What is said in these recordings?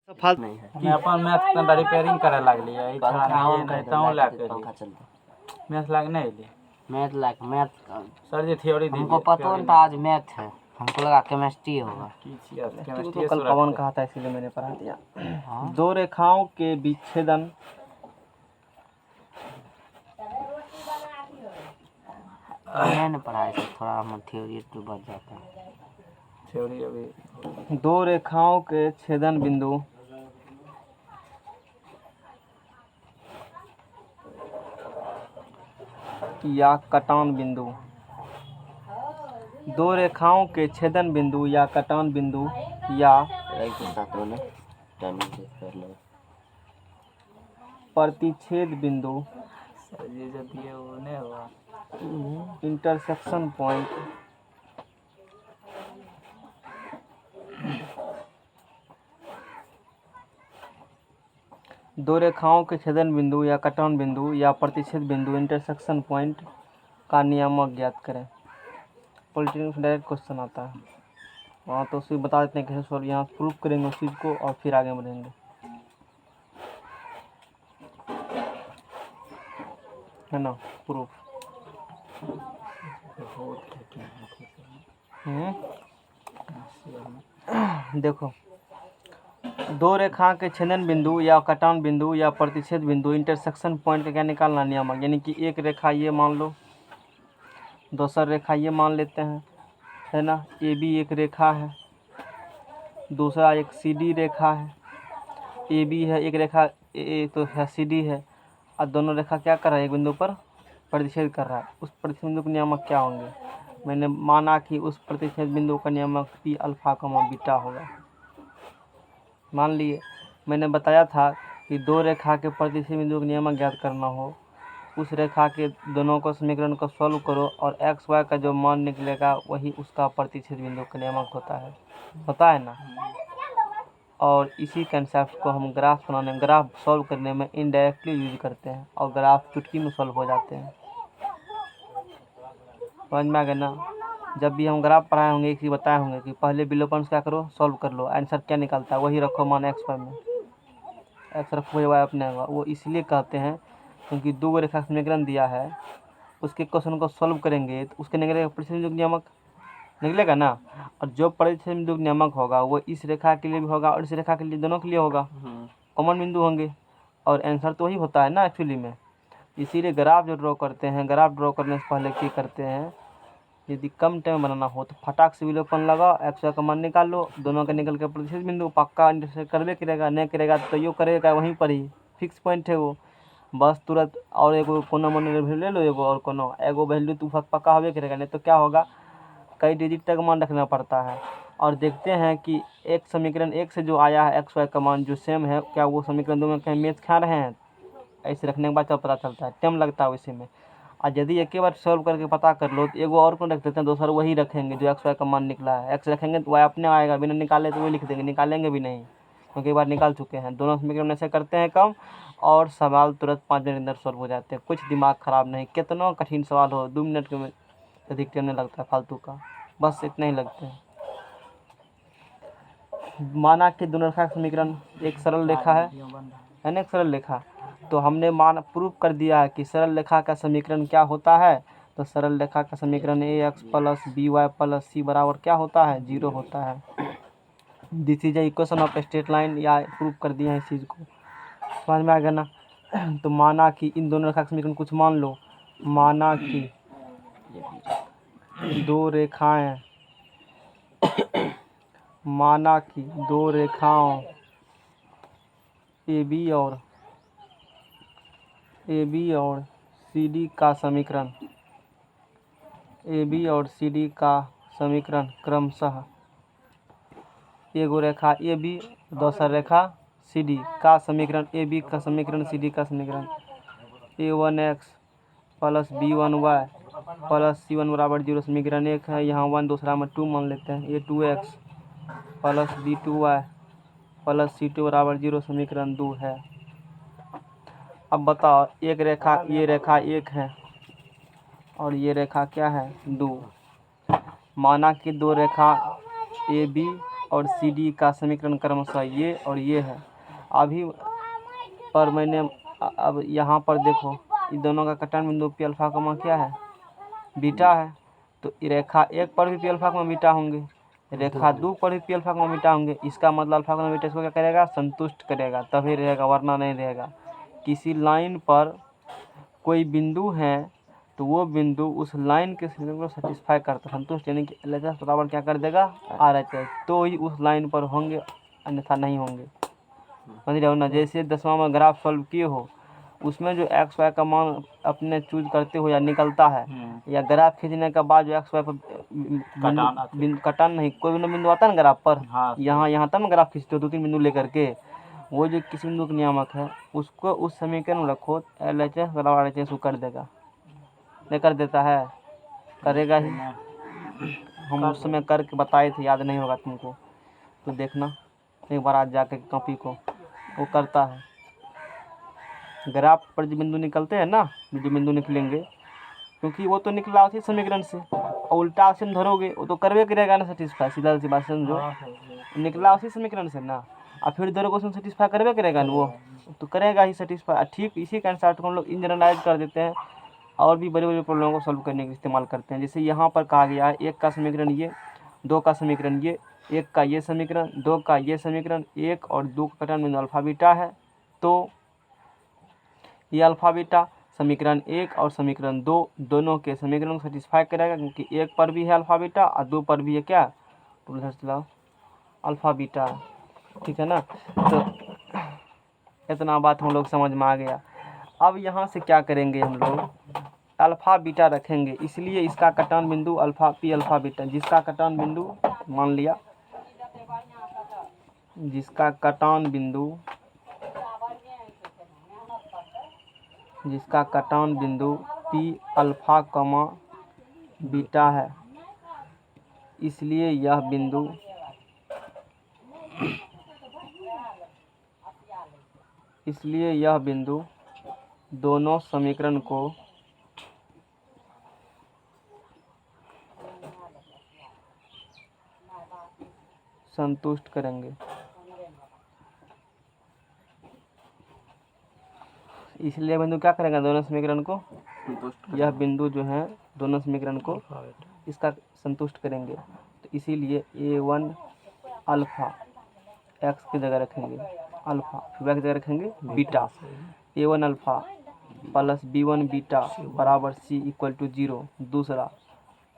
फालतू नहीं है। मैं अपन मैथ तंदा रिपेयरिंग करे लागलिए ई पंखा थोड़ा ऑन नहीं कर नहीं ताऊ लाग के पंखा चलता। मैथ लाग नहीं ले मैथ लाइक मैथ सर जी थ्योरी दीजिए। हमको पता नहीं था आज मैथ है, हमको लगा केमिस्ट्री होगा। केमिस्ट्री तो कल पवन कहा था इसीलिए मैंने पढ़ा दिया। हाँ? दो रेखाओं के विच्छेदन मैंने पढ़ा है, थोड़ा हम थ्योरी तो बच जाता है। थ्योरी अभी दो रेखाओं के छेदन बिंदु या कटान बिंदु, दो रेखाओं के छेदन बिंदु या कटान बिंदु या प्रतिच्छेद बिंदु सर जी जो दिए वो नहीं हुआ। इंटरसेक्शन पॉइंट दो रेखाओं के छेदन बिंदु या कटान बिंदु या प्रतिच्छेद बिंदु इंटरसेक्शन पॉइंट का नियामक ज्ञात करें। पॉलिटिक्स में डायरेक्ट क्वेश्चन आता है, वहाँ तो उसी बता देते हैं कैसे सॉल्व, यहाँ प्रूफ करेंगे उस चीज़ को और फिर आगे बढ़ेंगे, है ना। प्रूफ देखो, दो रेखा के छेदन बिंदु या कटान बिंदु या प्रतिच्छेद बिंदु इंटरसेक्शन पॉइंट का क्या निकालना नियामक, यानी कि एक रेखा ये मान लो, दूसरा रेखा ये मान लेते हैं, है ना। ये भी एक रेखा है, दूसरा एक सीडी रेखा है, ये भी है एक रेखा, ये तो है सीडी है, और दोनों रेखा क्या कर रहा है, एक बिंदु पर प्रतिच्छेद कर रहा है। उस प्रतिच्छेद बिंदु के नियामक क्या होंगे। मैंने माना कि उस प्रतिच्छेद बिंदु का नियामक पी अल्फा कमा बीटा होगा। मान लिए मैंने बताया था कि दो रेखा के प्रतिच्छेद बिंदु का नियामक ज्ञात करना हो, उस रेखा के दोनों को समीकरण को सॉल्व करो और एक्स वाई का जो मान निकलेगा वही उसका प्रतिच्छेद बिंदु का नियामक होता है ना। और इसी कंसेप्ट को हम ग्राफ बनाने, ग्राफ सॉल्व करने में इनडायरेक्टली यूज करते हैं और ग्राफ चुटकी में सॉल्व हो जाते हैं। समझ में आ गया ना। जब भी हम ग्राफ पढ़ाए होंगे एक चीज़ बताए होंगे कि पहले विलोपन से क्या करो, सॉल्व कर लो, आंसर क्या निकलता है वही रखो मान एक्स वाई में, एक्स रखो वाई अपने होगा। वो इसलिए कहते हैं क्योंकि दो रेखा समीकरण दिया है, उसके क्वेश्चन को सॉल्व करेंगे तो उसके निकलेगा प्रतिच्छेद बिंदु नियामक निकलेगा ना। और जो प्रतिच्छेद बिंदु नियामक होगा वो इस रेखा के लिए भी होगा और इस रेखा के लिए, दोनों के लिए होगा, कॉमन बिंदु होंगे और आंसर तो वही होता है ना एक्चुअली में। इसीलिए ग्राफ जो ड्रॉ करते हैं, ग्राफ ड्रॉ करने से पहले क्या करते हैं, यदि कम टाइम बनाना हो तो फटाक से विलोपन लगाओ, एक्स वाई का मान निकाल लो, दोनों का निकल के प्रतिच्छेद बिंदु पक्का इंटरसेक्ट करवे करेगा, नहीं करेगा तो यो करेगा वहीं पर ही, फिक्स पॉइंट है वो, बस तुरंत। और एगो कोनो मन वैल्यू ले लो, एगो और कोनो एगो वैल्यू तो पक्का होवे करेगा, नहीं तो क्या होगा, कई डिजिट तक मान रखना पड़ता है। और देखते हैं कि एक समीकरण एक से जो आया है एक्स वाई का मान जो सेम है, क्या वो समीकरण दो में कहीं मैच खा रहे हैं, ऐसे रखने के बाद तब पता चलता है, टाइम लगता है वैसे में। और यदि एक ही बार सॉल्व करके पता कर लो तो एगो और को रख देते हैं, दूसरा वही रखेंगे जो एक्स वाई का मान निकला है, एक्स रखेंगे तो वाई अपने आएगा, बिना निकाले तो वही लिख देंगे, निकालेंगे भी नहीं क्योंकि एक बार निकाल चुके हैं। दोनों समीकरण ऐसे करते हैं कम और सवाल तुरंत 5 मिनट के अंदर सॉल्व हो जाते हैं, कुछ दिमाग ख़राब नहीं। कितना कठिन सवाल हो 2 मिनट के अधिक टाइम नहीं लगता है फालतू का, बस इतना ही लगते हैं। माना कि दोनों रेखा का समीकरण एक सरल रेखा है ना, एक सरल रेखा, तो हमने मान प्रूफ कर दिया है कि सरल रेखा का समीकरण क्या होता है। तो सरल रेखा का समीकरण A X plus B Y plus C बराबर क्या होता है, 0 होता है। This is equation of straight line, या प्रूफ कर दिया है इस चीज़ को, समझ में आ गया ना। तो माना कि इन दोनों रेखा का समीकरण कुछ मान लो, माना कि दो रेखाएं, माना कि दो रेखाओं ए बी और सी डी का समीकरण, ए बी और सी डी का समीकरण क्रमशः एगो रेखा ए बी दूसरा रेखा सी डी का समीकरण, ए बी का समीकरण सी डी का समीकरण a1x plus b1y plus c1 बराबर 0 समीकरण 1 है। यहाँ 1 दूसरा में 2 मान लेते हैं, a2x plus b2y plus c2 बराबर 0 समीकरण 2 है। अब बताओ, एक रेखा, ये रेखा 1 है और ये रेखा क्या है, 2। माना कि दो रेखा ए बी और सी डी का समीकरण क्रमशः ये और ये है। अभी पर मैंने अब यहाँ पर देखो, इन दोनों का कटान बिंदु पी अल्फा कमा क्या है, बीटा है। तो रेखा 1 पर भी पी अल्फा कमा बीटा होंगे, रेखा 2 पर भी पी अल्फा कमा बीटा होंगे। इसका मतलब अल्फा कमा बीटा इसको क्या करेगा, संतुष्ट करेगा, तभी रहेगा, वरना नहीं रहेगा। किसी लाइन पर कोई बिंदु है तो वो बिंदु उस लाइन के समीकरण को सेटिस्फाई करता, संतुष्ट, यानी कि LHS बराबर क्या कर देगा, RHS, तो ही उस लाइन पर होंगे, अन्यथा नहीं होंगे। समझ रहे हो ना। जैसे 10वां में ग्राफ सॉल्व किए हो, उसमें जो एक्स वाई का मान अपने चूज करते हो या निकलता है, या ग्राफ खींचने के बाद जो एक्स वाई पर कटान नहीं, कोई भी बिंदु आता है ना ग्राफ पर, हाँ, यहाँ तक ग्राफ खींचते हो 2-3 बिंदु लेकर के, वो जो किसी बिंदु का नियामक है उसको उस समीकरण में रखो, LHS बराबर RHS को कर देगा, नहीं कर देता है, करेगा ही। हम उस समय करके बताए थे, याद नहीं होगा तुमको तो देखना एक बार आज जाके कॉपी को, वो करता है। ग्राफ पर जो बिंदु निकलते हैं ना, जो बिंदु निकलेंगे, क्योंकि वो तो निकला उसी समीकरण से, और उल्टा से धरोगे वो तो करवे करेगा ना सेटिस्फाई, सीधा सी बात समझो, निकला उसी समीकरण से ना, और फिर धरोगे उसमें सेटिस्फाई करवे करेगा ना, वो तो करेगा ही सेटिस्फाई। ठीक इसी कंसेप्ट को हम लोग इन जनरलाइज कर देते हैं और भी बड़े बड़े प्रॉब्लम को सॉल्व करने के इस्तेमाल करते हैं। जैसे यहाँ पर कहा गया है 1 का समीकरण ये, 2 का समीकरण ये, 1 का ये समीकरण, 2 का ये समीकरण, 1 और 2 का कटान बिंदु अल्फा बीटा है, तो ये अल्फा बीटा समीकरण 1 और समीकरण 2 दोनों के समीकरण को सेटिस्फाई करेगा, क्योंकि 1 पर भी है अल्फा बीटा और 2 पर भी है क्या, अल्फा बीटा। ठीक है ना। तो इतना बात हम लोग समझ में आ गया। अब यहाँ से क्या करेंगे, हम लोग अल्फा बीटा रखेंगे, इसलिए इसका कटान बिंदु अल्फा पी अल्फा बीटा, जिसका कटान बिंदु मान लिया, जिसका कटान बिंदु पी अल्फा कमा बीटा है, इसलिए यह बिंदु दोनों समीकरण को संतुष्ट करेंगे। इसलिए बिंदु क्या करेगा, दोनों समीकरण को, यह बिंदु जो है दोनों समीकरण को इसका संतुष्ट करेंगे। तो इसीलिए A1 अल्फा एक्स की जगह रखेंगे अल्फा, फिर की जगह रखेंगे beta, A1 alpha plus B1 beta बराबर C इक्वल टू 0। दूसरा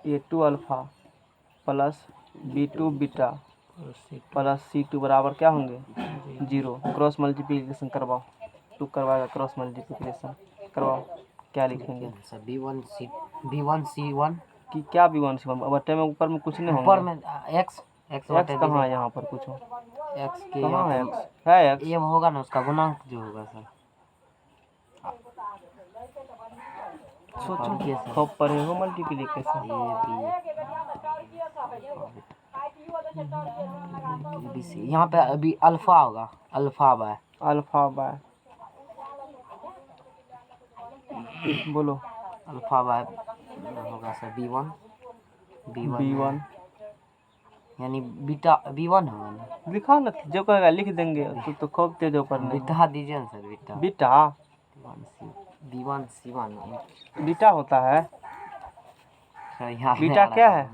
A2 alpha plus B2 beta plus C2 बराबर क्या होंगे, 0। क्रॉस मल्टीप्लिकेशन करवाओ, टू करवाएगा, क्रॉस मल्टीप्लिकेशन करवाओ, क्या लिखेंगे, B1 C1 कि क्या B1 C1 बटे में ऊपर में कुछ नहीं ऊपर होंगे, में x कहाँ है यहाँ पर कुछ हो, x के कहाँ है यहाँ x है x, ये होगा ना उसका गुणांक जो होगा सर। सोचो खूब पढ़े हो मल्टीप्लिकेशन, यहाँ पे अभी अल्फा होगा, अल्फा बाय बोलो, अल्फा बाय होगा सर B1 यानी बीटा B1 होगा ना, लिखा ना, जो कहेगा लिख देंगे, तो खूब तेज हो पढ़ने, बीटा दीजिए ना sir, beta B1 C1 beta होता है, सर यहाँ बीटा क्या है,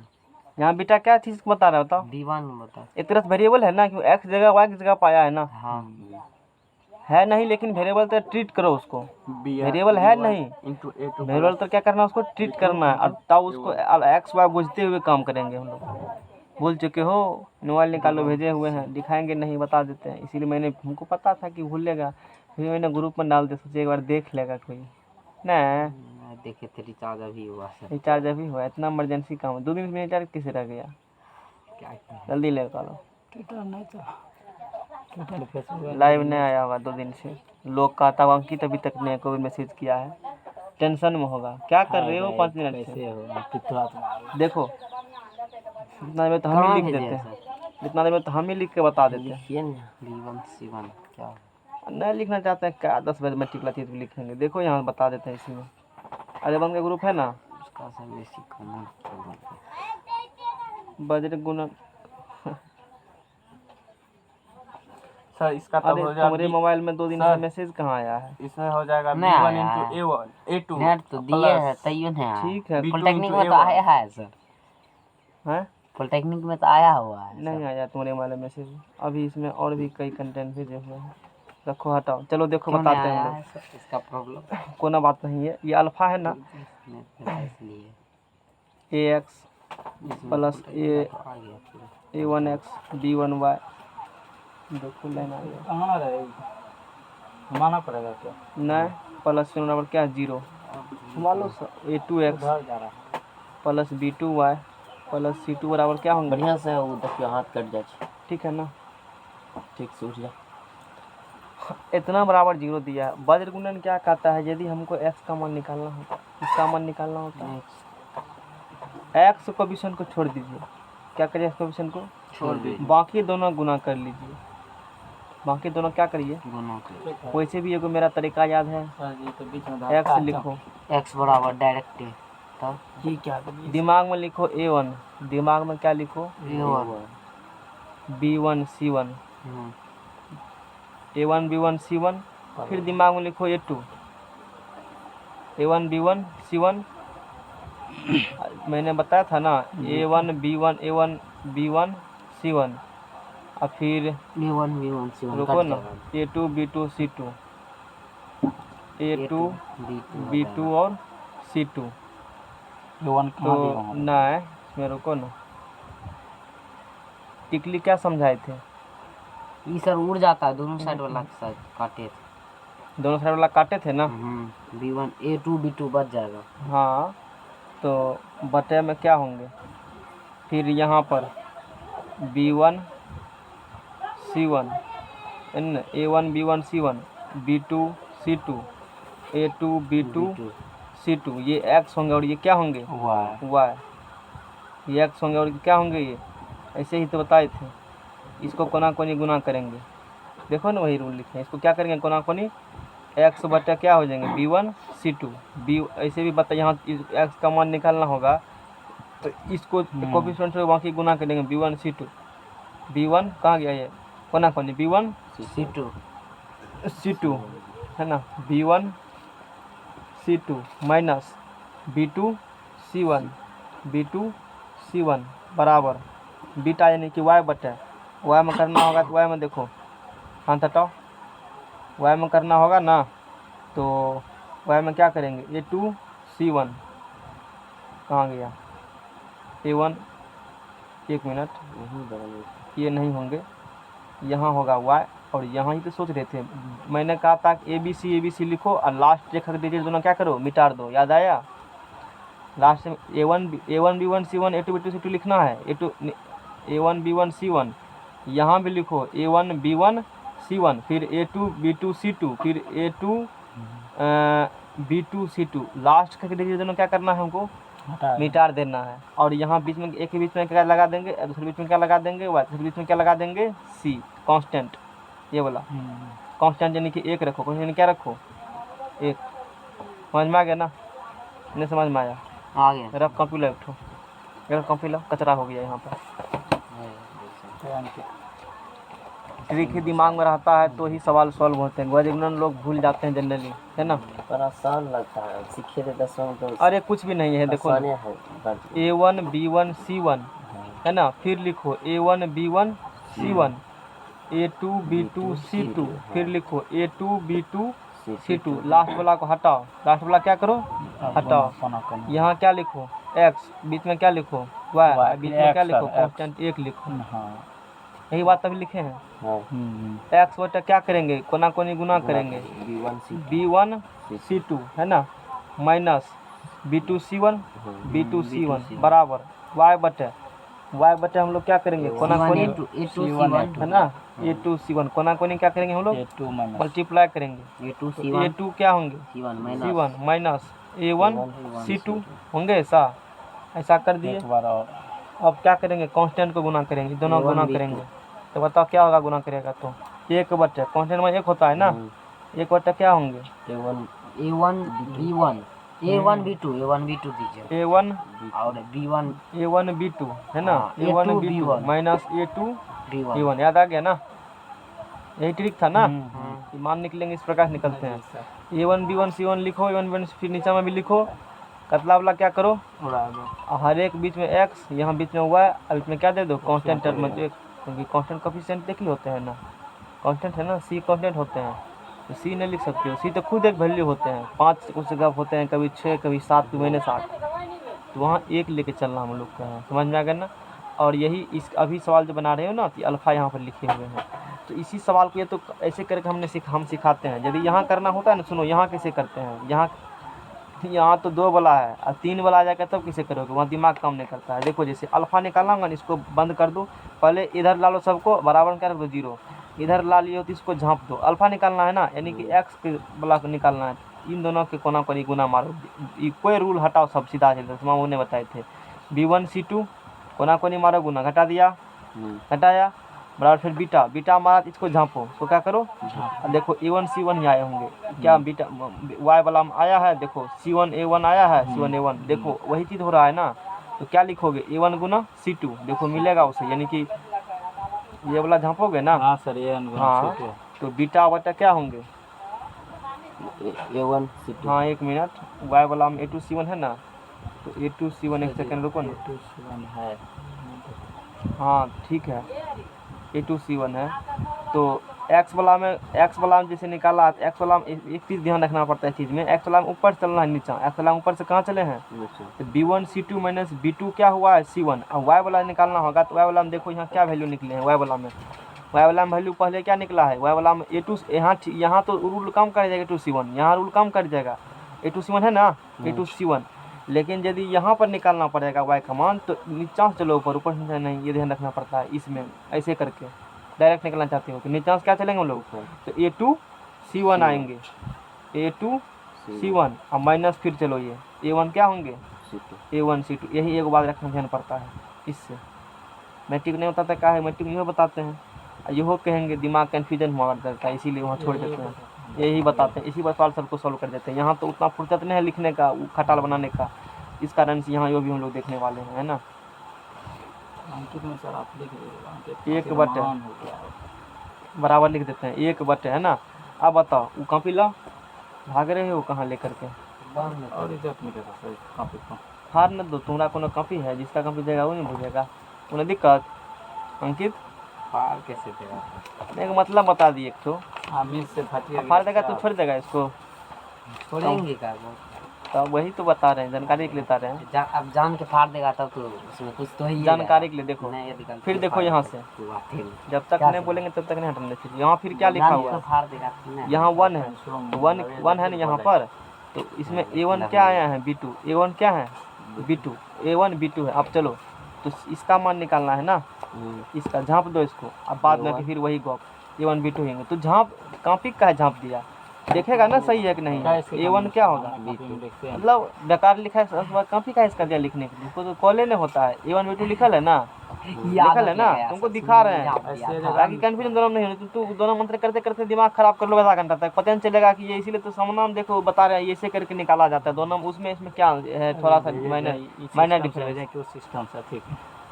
यहाँ बीटा क्या चीज़ बता रहा होता, B1 बता, एक तरह से वेरिएबल है ना, क्यों x जगह y की जगह पाया है ना, हाँ है नहीं, लेकिन वेरिएबल तो ट्रीट करो उसको, वेरिएबल है नहीं, वेरिएबल तो क्या करना है, उसको ट्रीट करना है, और तब उसको एक्स वाई बुझते हुए काम करेंगे। हम लोग भूल चुके हो, मोबाइल निकालो, भेजे हुए हैं, दिखाएंगे नहीं, बता देते हैं, इसीलिए मैंने, हमको पता था कि भूलेगा, फिर मैंने ग्रुप में डाल दिया, सोचे एक बार देख लेगा कोई ना, देखे थे रिचार्ज अभी हुआ सर, रिचार्ज अभी हुआ, इतना इमरजेंसी काम है, 2 दिन में रिचार्ज किसे रह गया, क्या जल्दी ले लो, लाइव नहीं आया होगा 2 दिन से, लोग का था अंकित अभी तक नहीं कोई मैसेज किया है, टेंशन में होगा, क्या कर रहे हो 5 मिनट से, देखो इतना देर में तो हम ही लिख देते हैं, इतना देर में तो हम ही लिख के बता देते हैं, B1 C1 क्या नहीं लिखना चाहते हैं क्या, 10 बजे में टिकला चीज लिखेंगे, देखो यहाँ बता देते हैं इसी में, अरे बन का ग्रुप है ना, उसका सर बेसिक बजरंग गुणन सर इसका तब अरे हो जाएगा तुम्हारे मोबाइल में 2 दिन से सर। मैसेज कहाँ आया है? इसमें हो जाएगा नहीं B1 आया है। into A1 A2 नेट तो दिए है तैयो नहीं आया। ठीक है। B2 पॉलिटेक्निक into में तो A1 आया है सर, हैं? पॉलिटेक्निक में तो आया हुआ है नहीं सर। आया तुम्हारे मोबाइल में मैसेज। अभी इसमें और भी कई कंटेंट भेजे हुए हैं। रखो हटाओ, चलो देखो क्यों नहीं बताते हैं आया हम है सर इसका प्रॉब्लम? लोग। कोई बात नहीं है, ये अल्फा है ना, इसलिए AX इसमें प्लस पॉलिटेक्निक का तो आ गया पूरा। A1X B1Y। देखो लाइन आ गया। कहाँ रहेगी, घुमाना पड़ेगा क्या? नहीं, प्लस के बराबर क्या है 0। मान लो A2X उधर जा रहा है। प्लस B2Y प्लस C2 बराबर क्या होंगे? बढ़िया से वो देखियो हाथ कट जाए ठीक है ना। ठीक से उठ जा। इतना बराबर 0 दिया है। वज्र गुणन क्या कहता है? यदि हमको x का मान निकालना होता, इसका मान निकालना होता है, x कोएफिशिएंट को छोड़ दीजिए। क्या करिए? x कोएफिशिएंट को छोड़ दीजिए, बाकी दोनों गुना कर लीजिए। बाकी दोनों क्या करिए? दोनों को ठीक है वैसे भी एगो मेरा तरीका याद है, सर जी, तो बीच में x लिखो, x बराबर डायरेक्ट है तब ये क्या दिमाग में लिखो A1, दिमाग में क्या लिखो? B1 C1, A1 B1 C1, फिर दिमाग में लिखो A2, A1 B1 C1। मैंने बताया था ना A1 B1 A1 B1 C1, और फिर B1 B1 C1 रुको ना A2 B2 C2, A2 B2 और C2। A1 तो ना इसमें रुको ना, टिकली क्या समझाए थे? ये सर उड़ जाता है दोनों साइड वाला के साथ काटे थे। दोनों साइड वाला काटे थे ना। B1 A2 B2 बच जाएगा। हाँ, तो बटे में क्या होंगे? फिर यहाँ पर B1 C1 A1 B1 C1 B2 C2 A2 B2 C2, ये x होंगे और ये क्या होंगे? y। ये x होंगे और क्या होंगे? ये ऐसे ही तो बताए थे। इसको कोना कोनी गुना करेंगे, देखो ना वही रूल लिखे हैं। इसको क्या करेंगे? कोना कोनी x बटा क्या हो जाएंगे? B1 C2 B। ऐसे भी बता, यहाँ x का मान निकालना होगा तो इसको कोएफिशिएंट से बाकी गुना करेंगे। B1 C2 B1 कहाँ गया? ये कोना कोनी B1 C2 है ना, B1 C2 minus B2 C1 B2 C1 बराबर बीटा यानी कि y बटे y में करना होगा तो y में देखो, हाथ हटाओ, y में करना होगा ना, तो y में क्या करेंगे? A2 C1 कहाँ गया? A1 एक मिनट, ये नहीं होंगे, यहाँ होगा y और यहाँ ही तो सोच रहे थे। मैंने कहा था कि ABC लिखो और लास्ट रेखा दीजिए, दोनों क्या करो? मिटार दो। याद आया? लास्ट में A1 B1 C1 A2 B2 C2 लिखना है। A1 B1 C1 यहाँ भी लिखो A1 B1 C1, फिर A2 B2 C2, फिर A2 B2 C2, लास्ट करके देखिए दोनों क्या करना है? हमको मिटार देना है। और यहाँ बीच में एक के बीच में क्या लगा देंगे? दूसरे बीच में क्या लगा देंगे? y। दूसरे बीच में क्या लगा देंगे? c, कांस्टेंट, ये वाला कांस्टेंट यानी कि 1 रखो। कांस्टेंट यानी क्या रखो? 1। समझ में आ गया ना? नहीं समझ में आया? आ गया। मेरा कॉपी लो, एक मेरा कॉपी लो, कचरा हो गया यहाँ पर। ट्रिक ही दिमाग में रहता है तो ही सवाल सॉल्व होते हैं। वज्र गुणन लोग भूल जाते हैं जनरली, है ना। पर आसान लगता है, सीखे थे 10वां में तो अरे कुछ भी नहीं है, देखो आसानी है। A1 B1 C1 है ना, फिर लिखो A1 B1 C1 A2 B2 C2, फिर लिखो A2 B2 C2। लास्ट वाला को हटाओ, लास्ट वाला क्या करो? हटाओ। यहाँ क्या लिखो? x, बीच में क्या लिखो? y, बीच में क्या लिखो? कांस्टेंट 1 लिखो। यही बात अभी लिखे हैं। x बटा क्या करेंगे? कोना कोनी गुना करेंगे। B1 C2 है ना, minus B2 C1 B2 C1 बराबर y बटे हम लोग क्या करेंगे? कोना कोनी है ना, A2 C1 कोना कोनी क्या करेंगे हम लोग? मल्टीप्लाई करेंगे। A2 क्या होंगे? C1 माइनस A1 C2 होंगे। ऐसा कर दिए। अब क्या करेंगे? कांस्टेंट को गुना करेंगे, दोनों गुना करेंगे। तो बताओ क्या होगा गुना करेगा? तो 1 बटे कांस्टेंट में 1 होता है ना, 1 बटे क्या होंगे? A1 B1 A1 B2 दीजिए। A1 और B1 A1 B2 है ना, A1 B2 minus A2 B1 B1। याद आ गया ना? यही ट्रिक था ना। हम्म। ये मान निकलेंगे इस प्रकार से निकलते हैं। A1 B1 C1 लिखो, A1 B1 फिर नीचे में भी लिखो, कतला वाला क्या करो, उड़ा दो। और हर एक बीच में x, यहाँ बीच में y, और बीच में क्या दे दो, कांस्टेंट टर्म में जो, क्योंकि कांस्टेंट कोफिशिएंट देख ही होते हैं ना, कांस्टेंट है ना, c कांस्टेंट होते हैं, तो c नहीं लिख सकते हो, c तो खुद एक वैल्यू होते हैं, 5 कुछ जगह होते हैं, कभी 6 कभी 7 कभी -8, तो वहाँ 1 लेके चलना हम लोग का है, समझ में आ गया ना। और यही इस अभी सवाल जो बना रहे हो ना कि अल्फ़ा यहाँ पर लिखे हुए हैं, तो इसी सवाल को ये तो ऐसे करके हम सिखाते हैं। यदि यहाँ करना होता है ना, सुनो यहाँ कैसे करते हैं, यहाँ तो 2 वाला है और 3 वाला आ जाएगा तब कैसे करोगे, वहाँ दिमाग काम नहीं करता है। देखो जैसे अल्फ़ा निकालना होगा ना, इसको बंद कर दो, पहले इधर ला लो सबको, बराबर कर दो 0, इधर ला लियो तो इसको झाँप दो, अल्फ़ा निकालना है ना, यानी कि x के वाला को निकालना है, इन दोनों के कोना कोनी गुना मारो, कोई रूल हटाओ, सब सीधा चलता है, उन्हें बताए थे। B1 C2 कोना कोनी मारो, गुना घटा दिया, घटाया, बराबर फिर बीटा मारा, इसको झाँपो, इसको क्या करो, अब देखो A1 C1 ही आए होंगे, क्या बीटा y वाला में आया है, देखो C1 A1 आया है, C1 A1, देखो वही चीज़ हो रहा है ना, तो क्या लिखोगे, A1 गुना C2, देखो मिलेगा उसे, यानी कि ये वाला झाँपोगे ना, हाँ सर, ये अनगुना हाँ, सीट है। तो बीटा बटा क्या होंगे, A1 C2। हाँ 1 मिनट, y वाला में A2 C1 है ना, तो A2 C1 एक सेकंड रुको ना, A2 C1 है। हाँ ठीक है, A2 C1 है, तो x वाला में जैसे निकाला, x वाला में एक चीज़ ध्यान रखना पड़ता है चीज़ में, x वाला में ऊपर चलना है, नीचा x वाला में ऊपर से कहाँ चले हैं, तो B1 C2 माइनस B2 क्या हुआ है C1, अब y वाला निकालना होगा, तो y वाला में देखो यहाँ क्या वैल्यू निकले हैं, y वाला में वैल्यू पहले क्या निकला है, y वाला में A2, यहाँ तो रूल कम कर जाएगा A2 C1, यहाँ रूल कम कर जाएगा, A2 C1 है ना, A2 C1, लेकिन यदि यहाँ पर निकालना पड़ेगा y का मान, तो नीचा से चलो ऊपर से नहीं, ये ध्यान रखना पड़ता है इसमें, ऐसे करके डायरेक्ट निकलना चाहते हो तो नीचा से क्या चलेंगे हम लोग, तो A2 C1 आएंगे, A2 C1 और माइनस, फिर चलो ये A1 क्या होंगे, A1 C2, यही एक बात रखना ध्यान पड़ता है, इससे मैट्रिक नहीं बताता क्या है, मैट्रिक नहीं बताते हैं, यहो कहेंगे दिमाग कन्फ्यूजन हुआ करता है, इसीलिए वहाँ छोड़ देते हैं, यही बताते हैं, इसी पर सवाल सबको सॉल्व कर देते हैं। यहाँ तो उतना फुर्सत नहीं है लिखने का, खटाल बनाने का, इस कारण से यहाँ यो भी हम लोग देखने वाले हैं, है ना। अंकित में सर आप लिख एक बटे बराबर लिख देते हैं, 1 बटे, है ना। अब बताओ वो कॉपी ला, भाग रहे हो कहाँ लेकर के, और इधर अपने कैसा सर कॉपी को हार न दो, तुम्हारा कोनो कॉपी है, जिसका कॉपी देगा वो नहीं भूलेगा, उन्हें दिक्कत, अंकित फाड़ कैसे देगा, एक मतलब बता दिए, एक तो आमिर से फटिया फाड़ देगा तो छोड़ देगा इसको, छोड़ेंगे का वो, तो वही तो बता रहे हैं, जानकारी के लेता रहे हैं, अब जान के फाड़ देगा तब तो उसमें कुछ तो ही जानकारी के लिए। देखो नहीं, यदि गलती फिर से देखो फाड़ यहाँ देगा, से, तो बात ही नहीं। जब तक क्या नहीं समझ? बोलेंगे तब तक नहीं हटाने चाहिए। यहाँ फिर क्या लिखा जान हुआ के है, फाड़ देगा तो नहीं। यहाँ 1 है, तो 1 है ना यहाँ पर, तो इसमें A1 क्या आया है, B2, A1 क्या है, B2, A1 B2 है। अब चलो तो इसका मान निकालना है ना, इसका झाँप दो इसको, अब बाद में फिर वही गॉप A1 B2 होंगे, तो झाँप कॉपी का है, झाँप दिया, देखेगा ना सही है कि नहीं, A1 क्या होगा, मतलब बेकार लिखा है, कॉपी का इसका दिया लिखने के लिए, उसको तो कॉले नहीं होता है, A1 B2 लिखल है ना, लिखल है ना, तुमको दिखा रहे हैं ताकि कंफ्यूजन दोनों में नहीं हो, तू दोनों मंत्र करते करते दिमाग खराब कर लो आधा घंटा तक, पता नहीं चलेगा कि ये, इसीलिए तो सामना देखो बता रहे हैं, ऐसे करके निकाला जाता है दोनों, उसमें इसमें क्या है, थोड़ा सा माइनर डिफरेंस है, क्यों सिस्टम से ठीक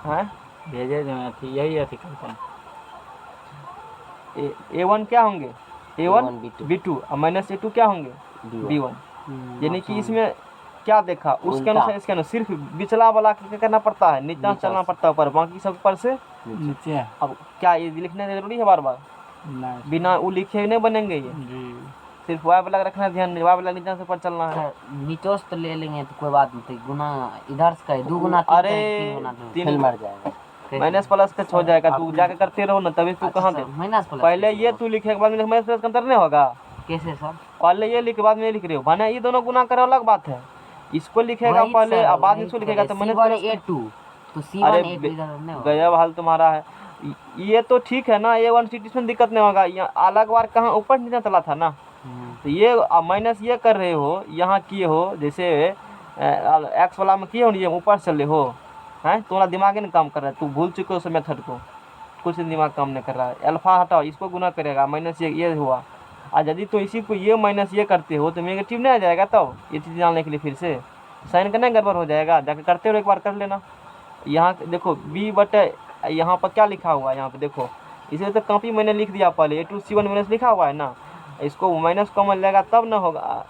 है। भेजे जो है थी, यही है, ठीक है। A1 क्या होंगे, A1 B2 B2 और माइनस A2 क्या होंगे, B1, यानी कि इसमें क्या देखा उसके अनुसार इसके अनुसार, सिर्फ बिचला वाला क्या करना पड़ता है, नीचा चलना पड़ता है ऊपर, बाकी सब ऊपर से नीचे। अब क्या ये लिखना जरूरी है बार बार, नहीं बिना वो लिखे नहीं बनेंगे ये, जी, सिर्फ वाई वाला रखना ध्यान नहीं, वाई वाला नीचा से ऊपर चलना है। नीचों से तो ले लेंगे तो कोई बात नहीं, गुना इधर से करे 2 गुना 3 अरे, करे 3 गुना 2 तीन- फेल मर जाएगा, माइनस प्लस का हो जाएगा, तू जाके करते रहो ना, तभी तू कहाँ दे, माइनस प्लस पहले ये तू लिखे के बाद में माइनस प्लस का अंतर नहीं होगा, कैसे सर, पहले ये लिख के बाद में ये लिख रहे हो, माने ये दोनों गुना करो अलग बात है, इसको लिखेगा वही पहले सर, और बाद में वही इसको तो लिखेगा, तो C1 माइनस A2 तो अरे C1 A2 इधर नहीं होगा। गजब हाल तुम्हारा है, ये तो ठीक है ना, A1 सीट इसमें दिक्कत नहीं होगा, यहाँ अलग बार कहाँ ऊपर नीचे चला था ना, तो ये माइनस ये कर रहे हो, यहाँ किए हो, जैसे एक्स वाला में किए हो, ये ऊपर चले हो, हैं तुम्हारा दिमाग ही नहीं काम कर रहा है, तू भूल चुके हो उस मेथड को, कुछ दिमाग काम नहीं कर रहा है, अल्फा हटाओ, इसको गुना करेगा, माइनस ये हुआ, और यदि तो इसी को ये माइनस ये करते हो तो नेगेटिव नहीं आ जाएगा, तब ये चीज़ जानने के लिए फिर से साइन करना गड़बड़ हो जाएगा, जाके करते हो एक बार कर लेना। यहाँ देखो B बटे, यहाँ पर क्या लिखा हुआ है, यहाँ पे देखो इसलिए तो कॉपी मैंने लिख दिया पहले A2C1 माइनस लिखा हुआ है ना, इसको माइनस कॉमन लेगा तब ना होगा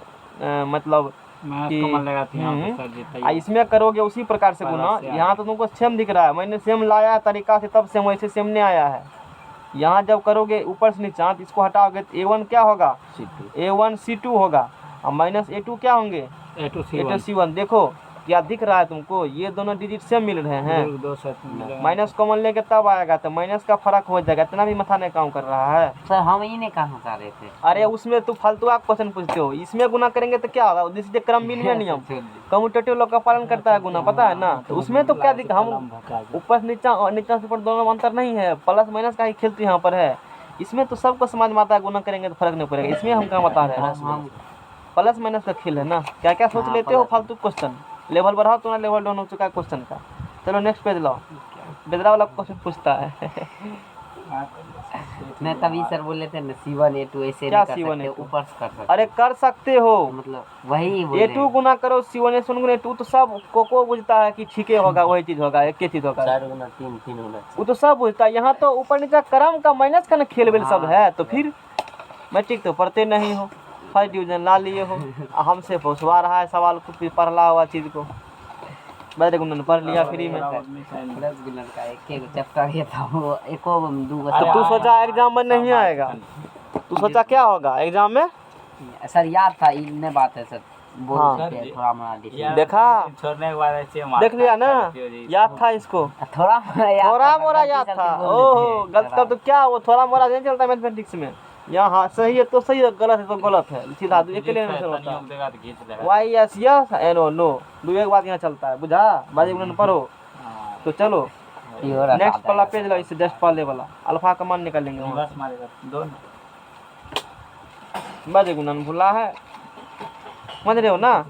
मतलब मैं कि उसको मन लगा थी यहाँ पे सर जी तैयार। इसमें करोगे उसी प्रकार से पहला गुना। से यहाँ तो तुमको सेम दिख रहा है, मैंने सेम लाया तरीका से तब सेम वैसे सेम नहीं आया है। यहाँ जब करोगे ऊपर से नीचा तो इसको हटाओगे तो A1 क्या होगा, A1C2 होगा और माइनस A2 क्या होंगे, A2C1 A2C1। देखो क्या दिख रहा है तुमको, ये दोनों डिजिट सेम मिल रहे हैं। दो सेट मिलेगा। माइनस कॉमन लेके तब आएगा तो माइनस का फर्क हो जाएगा, इतना भी माथा नहीं काम कर रहा है। सर हम ही ने कहा बता रहे थे। अरे उसमें तू फालतू आप क्वेश्चन पूछते हो, इसमें गुना करेंगे तो क्या होगा, जिससे क्रम विनिमय नियम कम्यूटेटिव लॉ का पालन करता है गुना, पता है ना। तो उसमें तो क्या दिख, हम ऊपर से नीचा और नीचा से ऊपर दोनों में अंतर नहीं है, प्लस माइनस का ही खेल तो यहाँ पर है। इसमें तो सबको समझ में आता है, गुना करेंगे तो फर्क नहीं पड़ेगा। इसमें हम क्या बता रहे हैं, प्लस माइनस का खेल है ना। क्या क्या सोच लेते हो फालतू क्वेश्चन, लेवल बढ़ाओ तो ना लेवल डाउन हो चुका है क्वेश्चन का। चलो नेक्स्ट पेज लाओ, बेदरा वाला क्वेश्चन पूछता है। मैं तभी सर बोले थे ना C1 A2 ऐसे क्या नहीं कर C1 सकते, A2? ऊपर से कर सकते। अरे कर सकते हो, मतलब वही बोले A2 गुना करो C1 A1 गुना A2, तो सब को बुझता है कि ठीक होगा, वही चीज होगा, एक ही चीज होगा, 4 गुना 3 3 होना वो तो सब बुझता है। यहाँ तो ऊपर नीचे क्रम का माइनस का ना खेल वेल सब है, तो फिर मैट्रिक तो पढ़ते नहीं हो, फर्स्ट डिवीजन ला लिए हो, हमसे पूछवा रहा है सवाल को, पढ़ला हुआ चीज को बड़े गुना पढ़ लिया फ्री में। 10 गुना का एक चैप्टर ये था, वो एको दू तो तू सोचा एग्जाम में नहीं आएगा, तू सोचा क्या होगा एग्जाम में। सर याद था, इतने बात है सर, बोल हाँ। सकते थोड़ा मोड़ा डिटेल। देखा, छोड़ने के बाद ऐसे देख लिया ना, याद था इसको, थोड़ा थोड़ा मोड़ा याद था। ओहो गलत कर तो क्या, वो थोड़ा मोड़ा नहीं चलता मैथमेटिक्स में। यहाँ सही है तो सही है, गलत है तो गलत है, सीधा एक लिए आंसर होता है। वाई एस यस एनो नो, दो एक बात यहाँ चलता है, बुझा बाजी गुणन पढ़ो। तो चलो नेक्स्ट वाला पेज लो, इससे जस्ट पहले वाला अल्फा का मान निकालेंगे वहाँ। बस मारेगा दोनों। बाजी गुणन भूला है, समझ रहे हो ना।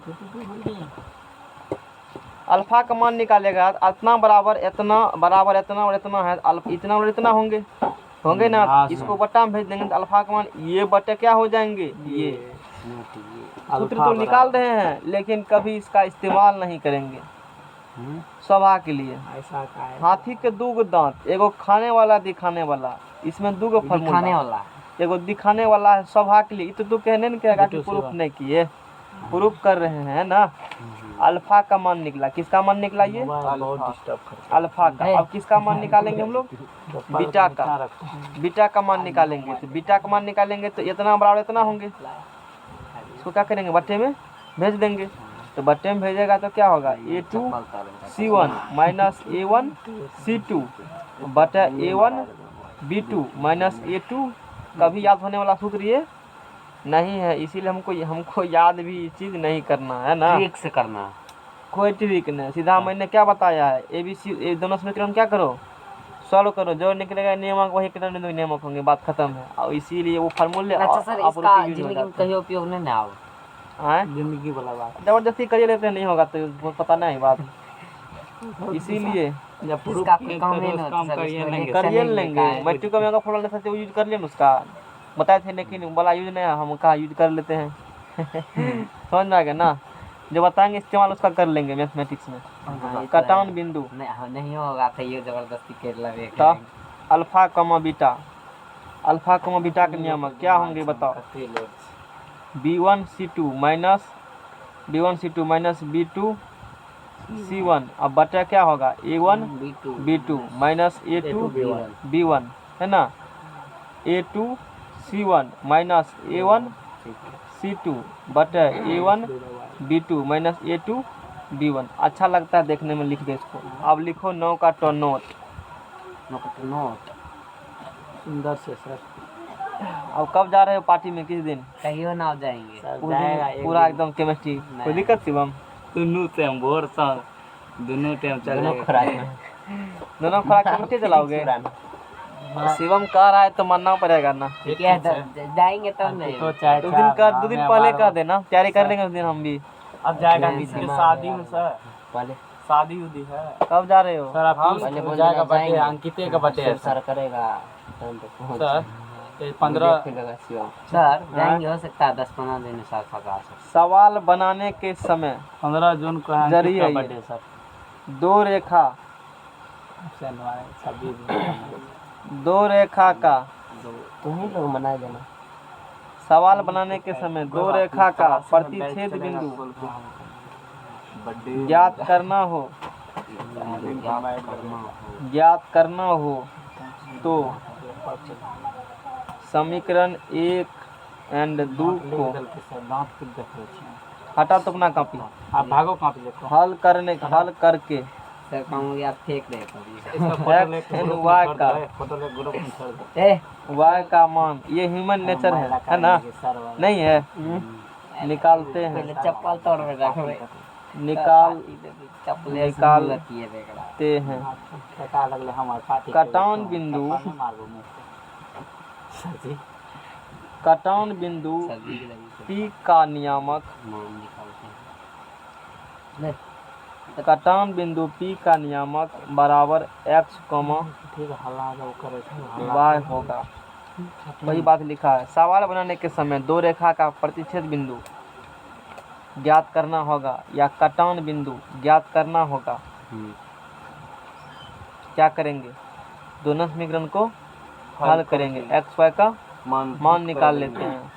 अल्फा का मान निकालेगा, इतना बराबर इतना बराबर इतना और इतना है, इतना और इतना होंगे ना। इसको बट्टा में भेज देंगे तो अल्फा का मान ये बट्टे क्या हो जाएंगे, ये सूत्र तो निकाल रहे हैं लेकिन कभी इसका इस्तेमाल नहीं करेंगे सभा के लिए। ऐसा का है। हाथी के दो दांत, एगो खाने वाला दिखाने वाला, इसमें दो दिखाने फार्मूला, वाला एगो दिखाने वाला है सभा के लिए। तो तू कहने नहीं कहेगा कि प्रूफ नहीं किए, प्रूफ कर रहे हैं ना। अल्फा का मान निकला, किसका मान निकला, ये बहुत डिस्टर्ब करता अल्फा का। अब किसका मान निकालेंगे हम लोग, बीटा का। बीटा का मान निकालेंगे तो बीटा का मान निकालेंगे तो इतना बराबर इतना होंगे, इसको क्या करेंगे बट्टे में भेज देंगे। तो बट्टे में भेजेगा तो क्या होगा, A2C1 माइनस A1C2 बटा A1B2 माइनस A2। कभी याद होने वाला सूत्र ये नहीं है, इसीलिए हमको याद भी ये चीज़ नहीं करना है ना, ट्रिक से करना, कोई ट्रिक नहीं। सीधा मैंने क्या बताया है, ABC दोनों समीकरण क्या करो, सॉल्व करो, जो निकलेगा नियमक वही करने नियमक होंगे, बात खत्म है। और इसीलिए वो फार्मूले अच्छा सर इसका जिंदगी में कहीं उपयोग नहीं ना हो, जिंदगी वाला बात। जबरदस्ती करिए लेते नहीं होगा तो वो पता नहीं बात। इसीलिए जब इसका कोई काम नहीं होता सर, करिए लेंगे, मैट्रिक का मेगा फॉर्मूला था तो यूज कर लिए उसका बताए थे, लेकिन बोला यूज नहीं, हम कहा यूज कर लेते हैं। समझ में आ गया ना, जो बताएंगे इस्तेमाल उसका कर लेंगे मैथमेटिक्स में। कटान बिंदु नहीं होगा तो ये जबरदस्ती कर लगे। तो अल्फा कमा बीटा, अल्फा कमा बीटा के नियमक क्या होंगे बताओ, B1C2 माइनस B2C1। अब बटा क्या होगा, A1B2 माइनस A2B1 है ना, A2C1 माइनस A1C2 बटा A1B2 माइनस A2B1। अच्छा लगता है देखने में, लिख दे इसको। अब लिखो 9 का टो नोट। सुंदर से सर। अब कब जा रहे हो पार्टी में, किस दिन, कहियो ना हो जाएंगे उस दिन पूरा एकदम केमिस्ट्री, कोई दिक्कत शिवम, दोनों टाइम भोर शाम दोनों टाइम चल दोनों जाएगा। खुराक दोनों खुराक केमिस्ट्री चलाओगे। शिवम कह रहा है तो मानना पड़ेगा ना। ठीक है जाएंगे तब नहीं तो चाहे दो दिन पहले कह देना, तैयारी कर लेंगे उस दिन हम भी। अब जाएगा किसी की शादी में सर, पहले शादी उदी है कब जा रहे हो, सर। आप पहले हो जाएगा बर्थडे, अंकिते का बर्थडे है सर करेगा सर। 15 सर जाएंगे, हो सकता है 10-15 दिन साथ साथ आ सकते। सवाल बनाने के समय 15 जून को है जरिए अंकित ये। का बर्थडे सर। दो रेखा दो रेखा का तुम ही लोग बना देना। सवाल बनाने के समय दो रेखा का प्रतिच्छेद बिंदु ज्ञात करना हो तो समीकरण 1 एंड 2 को हटा तो अपना कॉपी आप भागो कॉपी देखो। हल करके सर काम हो गया, आप फेंक रहे x एंड y का फोटो ले ग्रुप में छोड़ दो। y का मान, ये ह्यूमन नेचर है ना? नहीं है? निकालते हैं, पहले चप्पल तोड़ के रखबे। निकालते हैं। पता लगले हमार पार्टी कटान बिंदु P का नियामक कटान बिंदु P का नियामक बराबर x, ठीक है, हल्ला जो करे y होगा। वही बात लिखा है। सवाल बनाने के समय दो रेखा का प्रतिच्छेद बिंदु ज्ञात करना होगा या कटान बिंदु ज्ञात करना होगा। क्या करेंगे? दोनों समीकरण को हल करेंगे, x y का मान निकाल लेते हैं।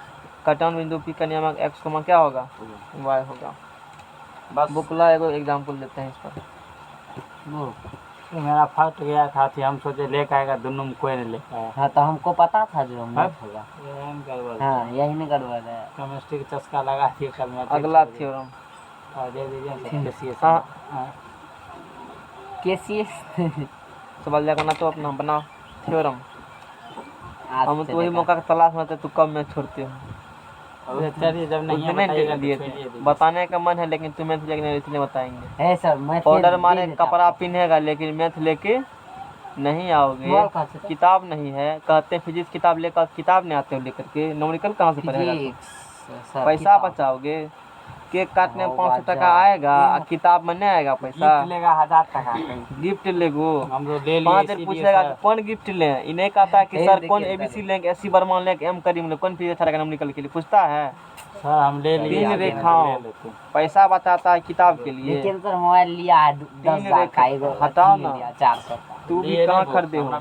कटान बिंदु P का नियामक x, क्या होगा? y होगा। बस बुकला एगो एग्जांपल देते हैं इस पर। मेरा फट गया था कि हम सोचे लेकर आएगा, दोनों में कोई नहीं लेकर आया। हाँ तो हमको पता था जो हम होगा। हाँ यही नहीं गड़बड़ है। केमिस्ट्री का चस्का लगा दिए कल में। अगला थ्योरम दे दीजिए केसीएस सवाल जाकर ना तो अपना बना थ्योरम। हम तो वही मौका की तलाश में थे, तू कब मैं छोड़ते हो। चलिए जब नहीं दिए थे, बताने का मन है लेकिन तुम मैथ लेके इसलिए बताएंगे। है सर, मैं पाउडर मारे कपड़ा पिन्हेगा लेकिन मैथ लेके नहीं आओगे। किताब नहीं है, कहते हैं फिजिक्स किताब लेकर, किताब नहीं आते हो लेकर के, न्यूमेरिकल कहाँ से पढ़ेगा? पैसा बचाओगे, केक काटने में 500 टका आएगा, किताब में नहीं आएगा पैसा। लेगा 1000 टका गिफ्ट लेगो, हम लोग ले लिए। 5 दिन पूछेगा कि कौन गिफ्ट ले, इन्हें कहता है कि सर कौन ABC लेंगे, SC बर्मन लेंगे, M करीम लेंगे, कौन फिजिक्स अच्छा रहेगा न्यूमेरिकल के लिए, पूछता है। सर हम ले लिए। 3 रेखाओं पैसा बचाता है किताब के लिए। लेकिन सर मोबाइल लिया है 10,000 का, हटाओ ना, 400 का। तू भी कहाँ खरीदे हो?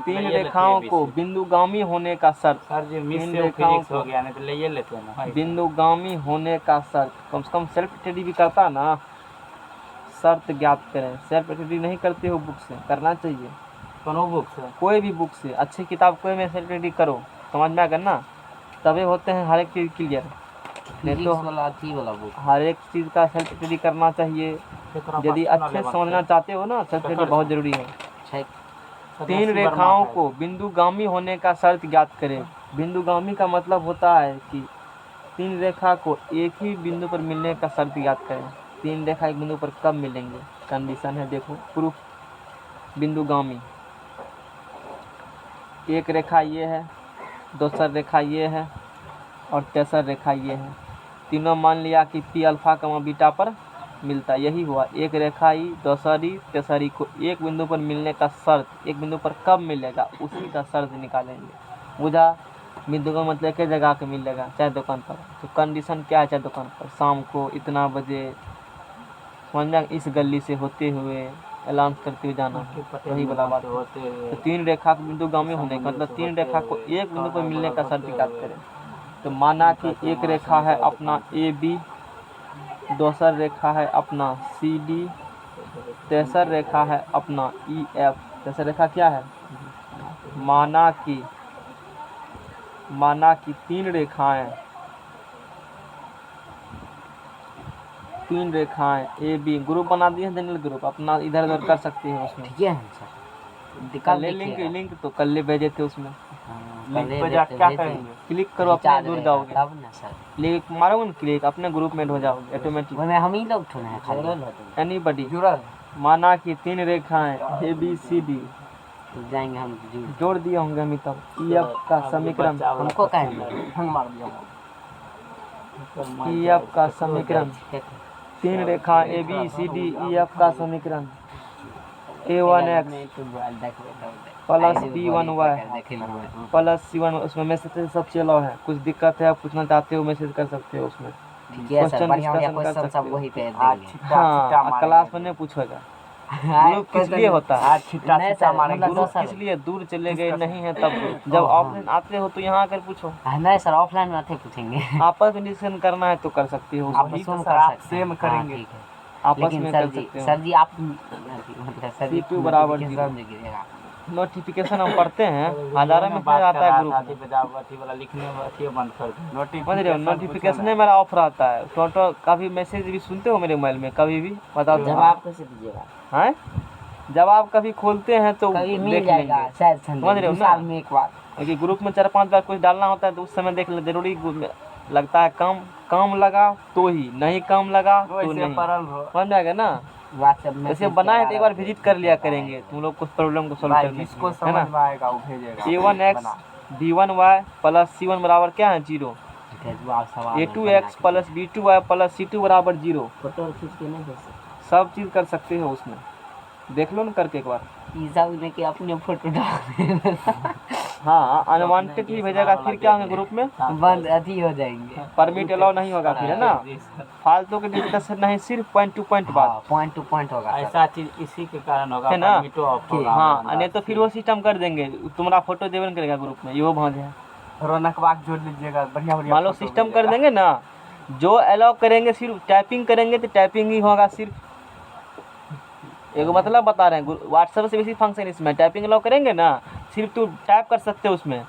3 रेखाओं को बिंदुगामी होने का शर्त। सर जी मिस से फिजिक्स हो गया, नहीं तो ले लेते हैं ना। बिंदुगामी होने का शर्त, कम से कम सेल्फ स्टडी भी करता ना, शर्त ज्ञात करें। सेल्फ स्टडी नहीं करते हो बुक से, करना चाहिए। कौन बुक से? कोई भी बुक से, अच्छी किताब कोई में सेल्फ स्टडी करो, समझ में आकर ना, तभी होते हैं हर एक चीज़ क्लियर। नहीं तो हर एक चीज़ का सेल्फ स्टडी करना चाहिए। यदि अच्छे समझना चाहते हो ना, सेल्फ स्टडी बहुत जरूरी है। 3 रेखाओं को बिंदुगामी होने का शर्त ज्ञात करें। बिंदुगामी का मतलब होता है कि 3 रेखा को एक ही बिंदु पर मिलने का शर्त ज्ञात करें। 3 रेखा एक बिंदु पर कब मिलेंगे, कंडीशन है, देखो प्रूफ। बिंदुगामी, एक रेखा ये है, दूसरा रेखा ये है और तीसरा रेखा ये है। तीनों मान लिया कि P अल्फा कमा बीटा पर मिलता, यही हुआ। एक रेखा ही, दूसरी, तीसरी को एक बिंदु पर मिलने का शर्त, एक बिंदु पर कब मिलेगा उसी का शर्त निकालेंगे। बुझा? बिंदु का मतलब एक जगह के मिलेगा, चाहे दुकान पर। तो कंडीशन क्या है? चाहे दुकान पर शाम को इतना बजे, समझ में, इस गली से होते हुए अलाउंस करते हुए जाना, वही वाला बात होते हुए। तो 3 रेखा को बिंदुगामी होने का मतलब 3 रेखा को एक बिंदु पर मिलने का शर्त ज्ञात करें। तो माना कि एक रेखा है अपना AB, दूसरा रेखा है अपना CD, तीसरा रेखा है अपना EF। तीसरा रेखा क्या है? माना कि 3 रेखाएं AB, ग्रुप बना दिए हैं, जनरल ग्रुप अपना इधर उधर कर सकते हैं उसमें। ठीक है सर, कल लिंक तो कल भेजे थे उसमें। लिंक पे जाकर क्या करेंगे? क्लिक करो, अपने जुड़ जाओगे। क्लिक मारोगे ना, क्लिक अपने ग्रुप में हो जाओगे ऑटोमेटिक। हम ही लोग हैं, एनीबॉडी माना कि 3 रेखाएं ABCD जाएंगे, हम जोड़ दिए होंगे हम तब। EF का समीकरण हमको कहेंगे, EF का समीकरण, 3 रेखा ABCD, EF का समीकरण A1X plus B1Y plus C1। उसमें मैसेज सब चलो है, कुछ दिक्कत है आप पूछना चाहते हो मैसेज कर सकते हो उसमें। ठीक है सर, बढ़िया क्वेश्चन सब वही पे देंगे। हाँ, क्लास में नहीं पूछेगा। ग्रुप किस लिए होता है? छिट्टा नहीं छिट्टा सर, मारेंगे मतलब ग्रुप दोसर किस लिए दूर चले गए नहीं है तब जब ऑफलाइन आते हो तो यहाँ आकर पूछो। नहीं सर, ऑफलाइन में आते पूछेंगे। आपस में डिस्कशन करना है तो कर सकते हो, आपस उसमें में सर, कर आप सकते सेम हैं। करेंगे। हाँ, ठीक है। आपस लेकिन में सर कर जी, सकते हो। सर जी आप मतलब सर जी C2 बराबर notification जो गिरेगा। नोटिफिकेशन हम पढ़ते हैं, हजारों में से आता है ग्रुप में, अथी वाला लिखने में अथी बंद कर दो। समझ रहे हो? नोटिफिकेशन मेरा ऑफ रहता है। टोटो कभी मैसेज भी सुनते हो मेरे मोबाइल में कभी भी? बता दो। जवाब कैसे दीजिएगा? हैं? जब आप कभी खोलते हैं तो कभी मिल देख जाएगा लेंगे, शायद समझ रहे हो 2 ना? साल में एक बार। क्योंकि ग्रुप में 4-5 बार कुछ डालना होता है तो उस समय देख ले, जरूरी लगता है काम लगा तो ही, नहीं काम लगा तो नहीं, समझ में आएगा ना? व्हाट्सएप में जैसे बनाए तो एक बार विजिट कर लिया करेंगे तुम लोग कुछ प्रॉब्लम को सॉल्व करने जिसको के लिए, है समझ में आएगा वो भेजेगा। A1x B1y प्लस C1 बराबर क्या है? 0। जवाब सवाल A2x plus B2y plus C2 बराबर 0। फोटो खींच के नहीं दे सकते। सब चीज़ कर सकते हो उसमें, देख लो ना करके एक बार। ई सब ने कि अपने फोटो डाल हाँ, अनवांटेड भी भेजेगा फिर क्या होंगे ग्रुप में? बंद अथी हो जाएंगे। परमिट अलाउ नहीं होगा फिर, है ना? फालतू के डिस्कशन नहीं, सिर्फ पॉइंट टू पॉइंट बात, पॉइंट टू पॉइंट होगा सर। ऐसा चीज इसी के कारण होगा, है ना? परमिटो ऑफ होगा। हाँ, नहीं तो फिर वो सिस्टम कर देंगे, तुम्हारा फोटो देवे नहीं करेगा ग्रुप में, यो भांज है। रौनक बाग जोड़ लीजिएगा, बढ़िया बढ़िया मान लो फोटो सिस्टम कर मिलेगा। देंगे ना, जो अलाउ करेंगे सिर्फ टाइपिंग करेंगे तो टाइपिंग ही होगा सिर्फ। एक मतलब बता रहे हैं, व्हाट्सएप से बेसिक फंक्शन इसमें, टाइपिंग अलाउ करेंगे ना सिर्फ तू टाइप कर सकते हो उसमें,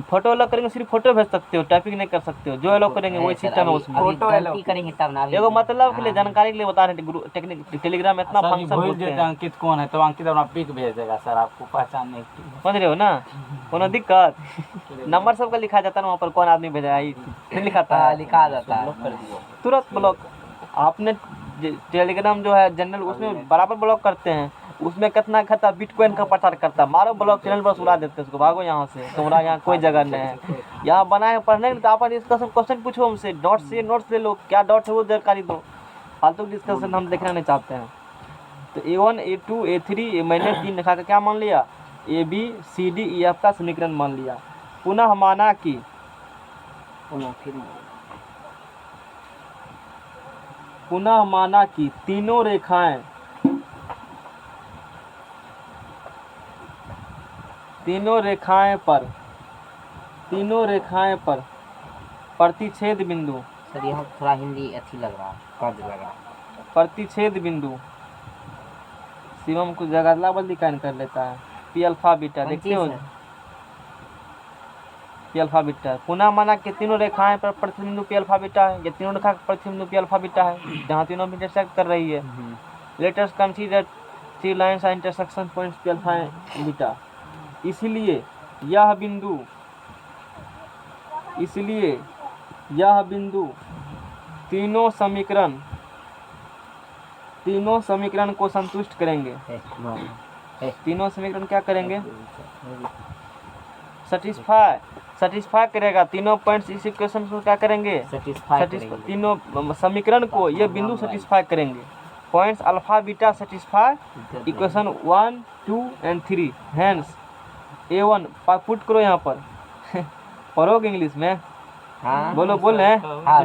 फोटो अलाउ करेंगे सिर्फ फोटो भेज सकते हो, टाइपिंग नहीं कर सकते हो। जो अलाउ करेंगे वही सिस्टम है उसमें। फोटो गलती करेंगे तब ना। एगो मतलब के लिए, जानकारी के लिए बता रहे हैं, टेक्निक टेलीग्राम में इतना सर जी फंक्शन भूल होते जाते हैं, अंकित कौन है तो अंकित अपना पिक भेज देगा सर, आपको पहचानने के लिए। समझ रहे हो ना? कोनो दिक्कत? नंबर सबका लिखा जाता है ना वहाँ पर, कौन आदमी भेजा है नहीं लिखाता है, लिखा जाता है। तुरंत ब्लॉक। आपने टेलीग्राम जो है जनरल, उसमें बराबर ब्लॉक करते हैं, उसमें कितना खाता बिटकॉइन का प्रचार करता, मारो ब्लॉक, चैनल पर उड़ा देते हैं उसको, भागो यहाँ से, तुम्हारा यहाँ कोई जगह नहीं है। यहाँ बनाए पढ़ने तो आप डिस्कशन क्वेश्चन पूछो हमसे, नोट्स से नोट्स ले लो, क्या डॉट है वो जानकारी दो, फालतू डिस्कशन हम देखना नहीं चाहते हैं। तो A1 A2 A3 मैंने 3 लिखा, क्या मान लिया? AB CD EF का समीकरण मान लिया। पुनः माना कि तीनों रेखाएं पर प्रतिच्छेद बिंदु, सर यहाँ थोड़ा हिंदी अच्छी लग रहा है, पद लग रहा है। प्रतिच्छेद बिंदु, शिवम कुछ जगह बदली कान कर लेता है। पी अल्फा बीटा देखते हो, पी अल्फा बीटा। पुनः माना कि तीनों रेखाएं पर प्रतिबिंदु पी अल्फा बीटा है, ये तीनों रेखा प्रतिबिंदु पी अल्फा बीटा है, जहाँ तीनों भी इंटरसेक्ट कर रही है। Let us consider 3 lines are intersection points P alpha beta. इसलिए यह बिंदु तीनों समीकरण को संतुष्ट करेंगे। तीनों समीकरण क्या करेंगे? सेटिस्फाई करेगा। तीनों पॉइंट्स इस इक्वेशन को क्या करेंगे? तीनों समीकरण को ये बिंदु सेटिस्फाई करेंगे। Points alpha beta satisfy equation 1, 2 and 3। Hence A1 put करो यहाँ पर पढ़ोगे इंग्लिश में? हाँ बोलो सुनने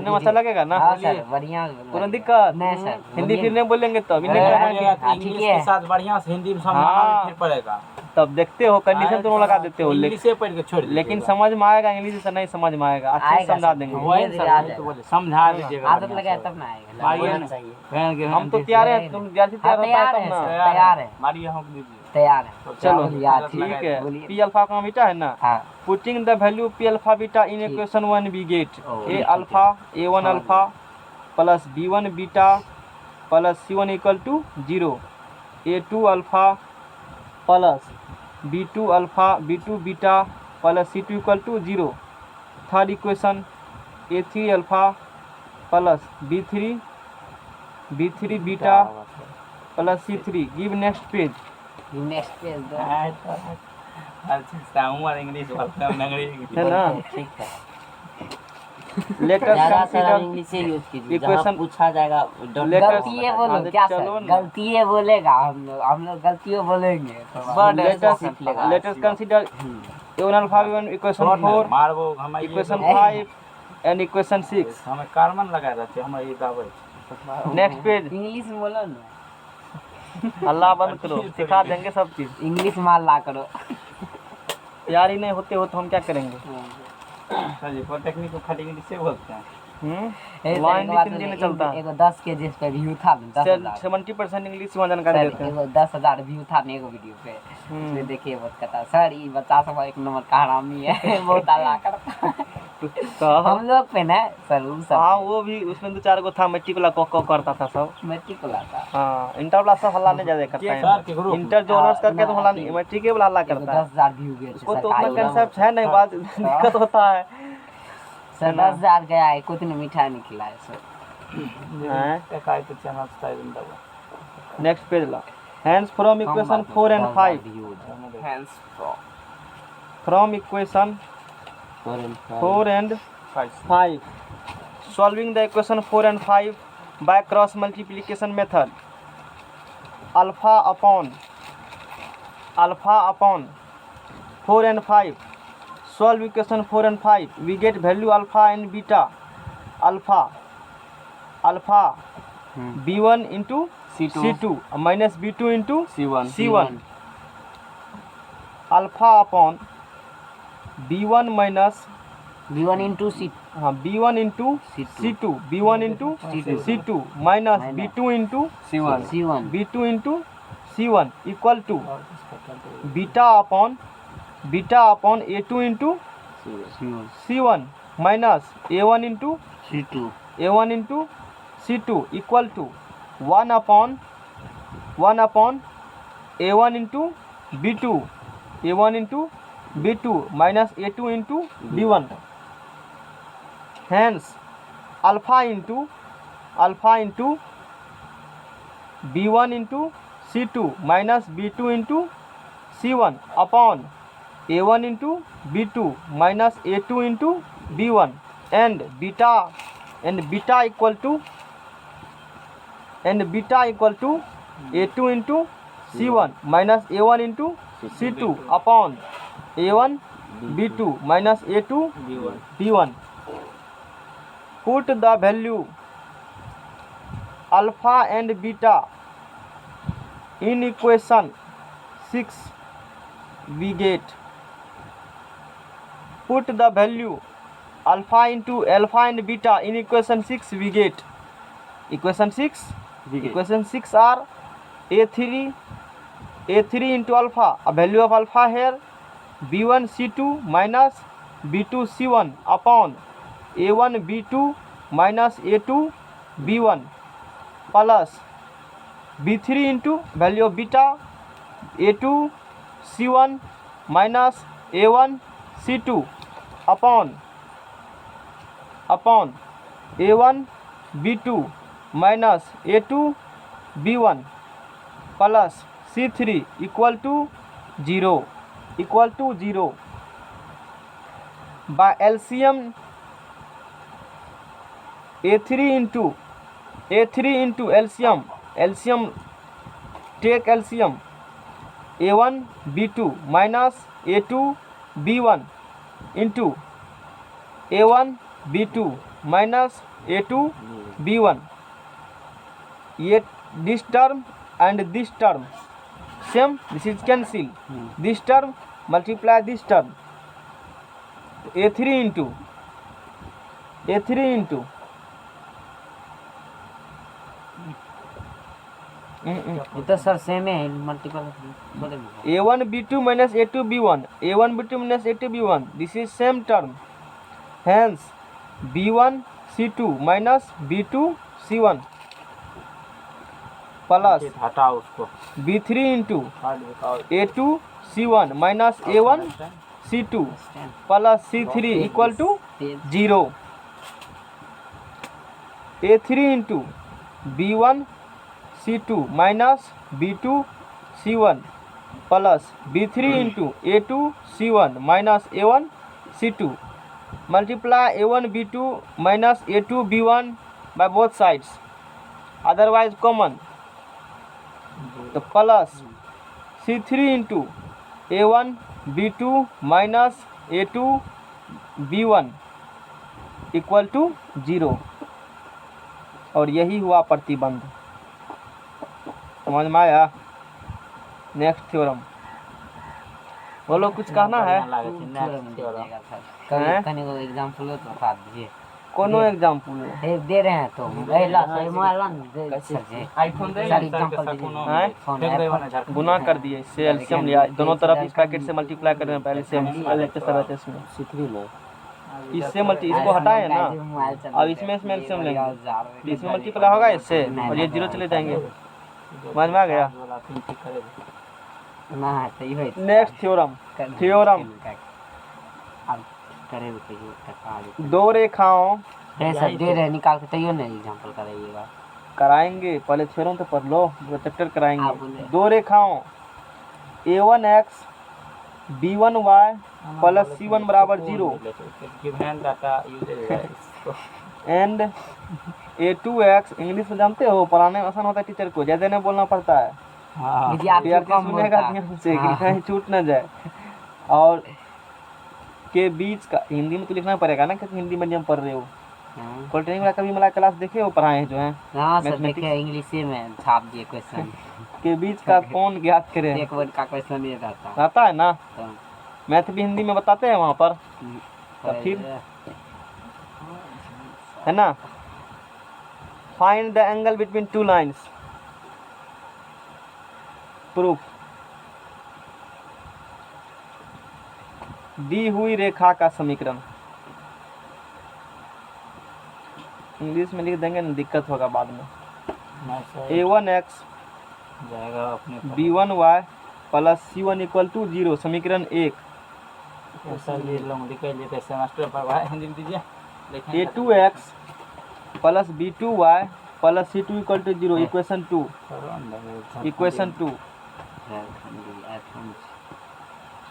में अच्छा लगेगा ना? हाँ सर, बढ़िया। कोई दिक्कत नहीं सर, हिंदी फिर नहीं बोलेंगे तो अभी नहीं कहना कि इंग्लिश के साथ बढ़िया से हिंदी में समझाना फिर पड़ेगा। तब देखते हो कंडीशन तुम लगा देते हो, इंग्लिश से पढ़ के छोड़ दीजिएगा। लेकिन समझ में आएगा, इंग्लिश से नहीं समझ में आएगा, अच्छे से समझा देंगे। वही सर तो बोले समझा दीजिएगा, आदत लगाए तब ना आएगा। आइए ना बहन के हम तो तैयार हैं, तुम विद्यार्थी तैयार होता है तब ना। तैयार है, मारिए हम दीजिए, तैयार है। चलो ठीक है। बोलिए। पी अल्फा का बीटा है ना, हाँ putting the value P alpha beta in equation 1 we get a alpha A1 alpha plus B1 beta plus C1 equal to 0, A2 alpha plus B2 alpha B2 beta plus C2 equal to 0। Third equation A3 alpha plus B3 beta plus C3। Give next page. English बोलते हैं अंग्रेजी है ना? ठीक है। Letter ज्यादा sir consider English से use कीजिए, इक्वेशन जहाँ पूछा जाएगा लेटर गलतियाँ बोलो। क्या चलो सर ना। गलतियाँ बोलेगा, हम लोग गलतियाँ बोलेंगे तो letter consider A1 alpha B1 equation 4 मारबो हम इक्वेशन 5 एंड इक्वेशन 6। हमें कार्बन लगा रहते हम ये दावे। Next page. इंग्लिश में बोलो ना। हल्ला बंद करो, सिखा देंगे सब चीज़। इंग्लिश मार ला करो। तैयारी नहीं होते हो तो हम क्या करेंगे? सर जी पॉलिटेक्निक को खाली इंग्लिश से बोलते हैं। वहाँ हिंदी हिंदी में चलता है। एगो 10 के जिस पे व्यू था ना, 10,000 70% इंग्लिश में जानकारी सर, देते हैं। एगो 10,000 व्यू था ना एगो वीडियो पे, उसमें देखिए बहुत कहता सर ये बच्चा सब एक नंबर का हरामी है। बहुत हल्ला करता है। तो हम लोग पे ना सर वो सब हाँ, वो भी उसमें 2-4 गो था, मैट्रिक वाला को करता था सब। मैट्रिक वाला था। हाँ, इंटर वाला सब हल्ला नहीं ज़्यादा करता है। इंटर जो ऑनर्स करके तो हल्ला नहीं, मैट्रिक वाला हल्ला करता है। 10,000 व्यू गए थे उसको तो सरकारी उतना वाला। कंसेप्ट है नहीं, बात दिक्कत होता है। सर 10,000 गया है, कुछ नहीं मिठाई नहीं खिलाए सर। एकाई तो चैनल स्टाइल दबा। नेक्स्ट पेज ला। Hence from equation 4 and 5। Hence from equation 4 and 5 solving the equation 4 and 5 by cross multiplication method. Alpha upon 4 and 5 solve equation 4 and 5 we get value alpha and beta। alpha b1 into c2 minus b2 into c1 alpha upon b1 minus V1 into C b1 into c2 b1 into c2 minus b2 into C1 b2 into c1 equal to beta upon a2 into c1 minus a1 into C2 c2 equal to 1 upon a1 into b2 minus a2 into b1। hence alpha into b1 into c2 minus b2 into c1 upon a1 into b2 minus a2 into b1 and beta equal to a2 into c1 minus a1 into c2 upon a1 b2 minus a2 b1। put the value alpha and beta in equation 6 we get put the value alpha and beta in equation 6 we get equation 6 are a3 into alpha, a value of alpha here b1 c2 minus b2 c1 upon a1 b2 minus a2 b1 plus b3 into value of beta a2 c1 minus a1 c2 upon a1 b2 minus a2 b1 plus c3 equal to 0 by LCM a3 into LCM take LCM a1 b2 minus a2 b1 into a1 b2 minus a2 b1 yet this term and this term same, this is cancel, this term multiply this term a3 into ये तो sir same है multiple बोलेंगे। a1 b2 minus a2 b1 a1 b2 minus a2 b1 this is same term hence b1 c2 minus b2 c1 plus हटाओ उसको b3 into दिखाओ। a2 c1 minus a1 c2 plus c3 equal to 0 a3 into b1 c2 minus b2 c1 plus b3 into a2 c1 minus a1 c2 multiply a1 b2 minus a2 b1 by both sides otherwise common the plus c3 into a1 b2 minus a2 b1 equal to 0 और यही हुआ प्रतिबंध। समझ में आया? Next theorem बोलो, कुछ कहना है? हैं? कहीं को एग्जांपल हो तो बता दीजिए। कोनो एग्जाम्पल है? दे रहे हैं तो पहला सही मोबाइल आईफोन दे सर एग्जांपल दीजिए। हैं? फोन फेंक रहे हो ना झारखंड गुना कर दिए, इससे एलसीएम लिया, दोनों तरफ इस पैकेट से मल्टीप्लाई कर रहे हैं पहले से LHS में, इससे इसको हटाए ना, अब इसमें एलसीएम लेंगे, इसमें मल्टीप्लाई होगा इससे और ये जीरो चले जाएंगे। समझ में आ गया? ना सही है। नेक्स्ट थ्योरम अब करे बताइए। दो रेखाओं है सर दे रहे निकाल के तैयो नहीं एग्जांपल कराइएगा। कराएंगे, पहले थ्योरम तो पढ़ लो, चैप्टर आप कराएंगे। बोले। दो रेखाओं A1x B1y प्लस C1 बराबर 0 एंड A2x, इंग्लिश में जानते हो, पढ़ाने में आसान होता है टीचर को, ज्यादा नहीं बोलना पड़ता है, विद्यार्थी कम सुनेगा बोलता ध्यान से कि कहीं छूट न जाए। और के बीच का हिंदी में तो लिखना पड़ेगा ना, क्योंकि हिंदी मीडियम पढ़ रहे हो। पॉलिटेक्निक वाला कभी मला क्लास देखे हो, पढ़ाए हैं जो हैं? हाँ सर देखे इंग्लिश में छाप दिए क्वेश्चन के बीच का कोण ज्ञात करें, एक वर्ड का क्वेश्चन ये रहता आता है ना? तो मैथ भी हिंदी में बताते हैं वहाँ पर, तो फिर है ना? Find the angle between two lines, proof. दी हुई रेखा का समीकरण इंग्लिश में लिख देंगे ना, दिक्कत होगा बाद में। A1x जाएगा अपने B1y plus C1 equal to 0, समीकरण 1। सर ये लोग लिखे लिए थे सेमेस्टर पर भाई, हिंदी में दीजिए। A2x plus B2y plus C2 equal to 0, equation 2। Equation 2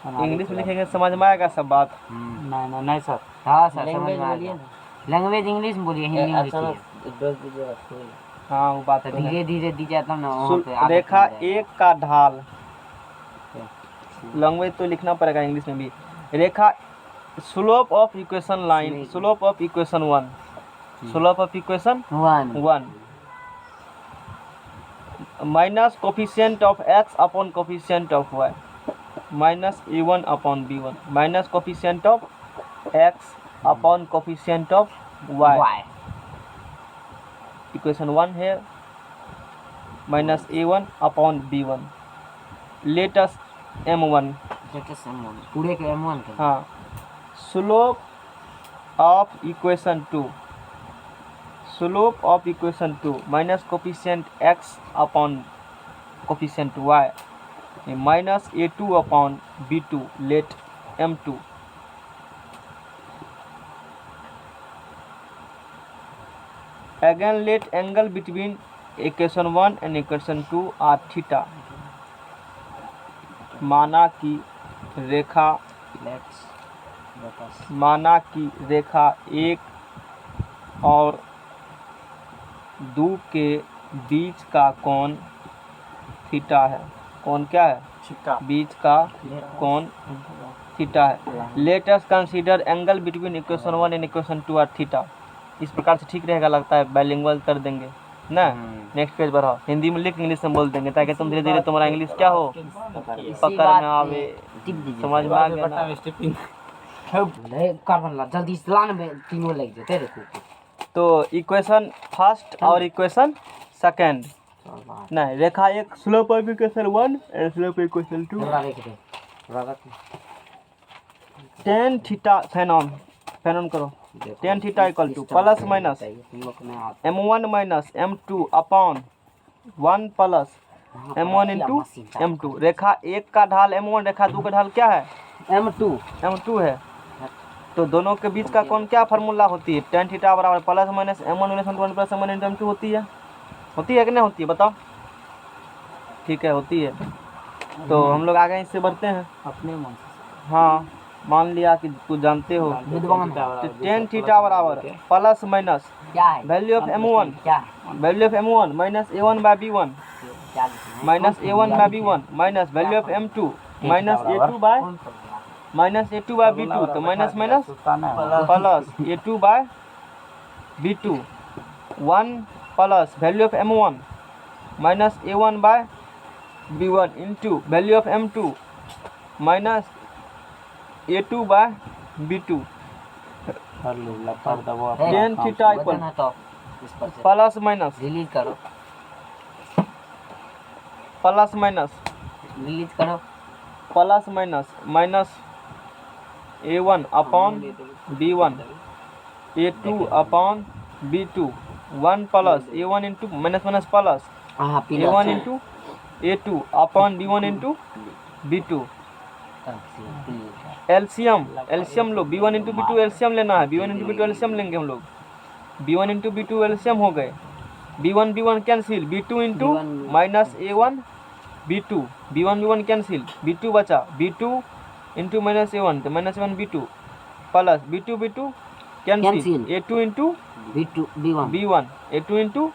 English में लिखेंगे, समझ में आएगा सब बात? नहीं सर। हाँ सर समझ में आ गया। लैंग्वेज इंग्लिश में बोलिए, हिंदी में लिखिए। हाँ वो बात है। धीरे धीरे दीजिए तब ना वहाँ पे आगे रेखा चल जाएगा। एक का ढाल, लैंग्वेज तो लिखना पड़ेगा इंग्लिश में भी। रेखा slope of equation line, slope of equation 1, slope of equation 1 minus coefficient of x upon coefficient of y minus A1 upon B1 minus coefficient of x upon coefficient of y, equation 1 है, minus A1 upon B1। Let us M1, पूरे के M1 के हाँ, slope of equation 2, slope of equation 2 minus coefficient x upon coefficient y minus A2 upon B2, let M2। Again let angle between equation 1 and equation 2 are theta। माना कि रेखा 1 और 2 के बीच का कोण थीटा है। कोण क्या है? बीच का कोण थीटा है। Let us consider angle between equation 1 and equation 2 are theta. इस प्रकार से ठीक रहेगा, लगता है बाइलिंगुअल कर देंगे ना। नेक्स्ट पेज बढ़ाओ, हिंदी में लिख इंग्लिश में बोल देंगे, ताकि तुम धीरे धीरे तुम्हारा इंग्लिश क्या हो, पकड़ में आवे, समझ में आ गया ना? जल्दी लान में तीनों लग जाते देखो। तो इक्वेशन फर्स्ट और इक्वेशन सेकंड नहीं, रेखा एक slope of equation 1 and slope of equation 2 tan theta फेनॉन करो, tan theta equal to plus minus m1 minus m2 upon 1 plus m1 into m2। रेखा एक का ढाल m1, रेखा 2 का ढाल क्या है? m2 है। तो दोनों के बीच का कौन क्या फार्मूला होती है? tan थीटा बराबर plus minus m1 minus m1 plus m1 into m2 होती है कि नहीं होती है? बताओ। ठीक है, होती है। तो हम लोग आगे इससे बढ़ते हैं अपने मन से। हाँ, मान लिया कि तू जानते हो, तो tan थीटा बराबर plus minus value of m1, value of m1 minus a1 by b1 minus a1 by b1 minus value of m2 minus a2 by b2, तो minus minus plus a2 by b2 1 plus value of m1 minus A1 by B1 into value of M2 minus A2 by B2 कर लो लपर दबो tan theta equal वजन हटाओ इस पर से, plus minus delete करो, plus minus delete करो, plus minus minus A1 upon B1 A2 upon B2 1 plus A1 into minus minus plus हाँ A1 into A2 upon B1 into B2 LCM LCM लो B1 into B2 LCM लेना है B1 into B2 LCM लेंगे हम लोग B1 into B2 LCM हो गए B1 B1 cancel B2 into minus A1 B2 B1 B1 cancel B2 बचा B2 into minus A1 तो minus A1 B2 plus B2 B2 cancel A2 into B1 A2 into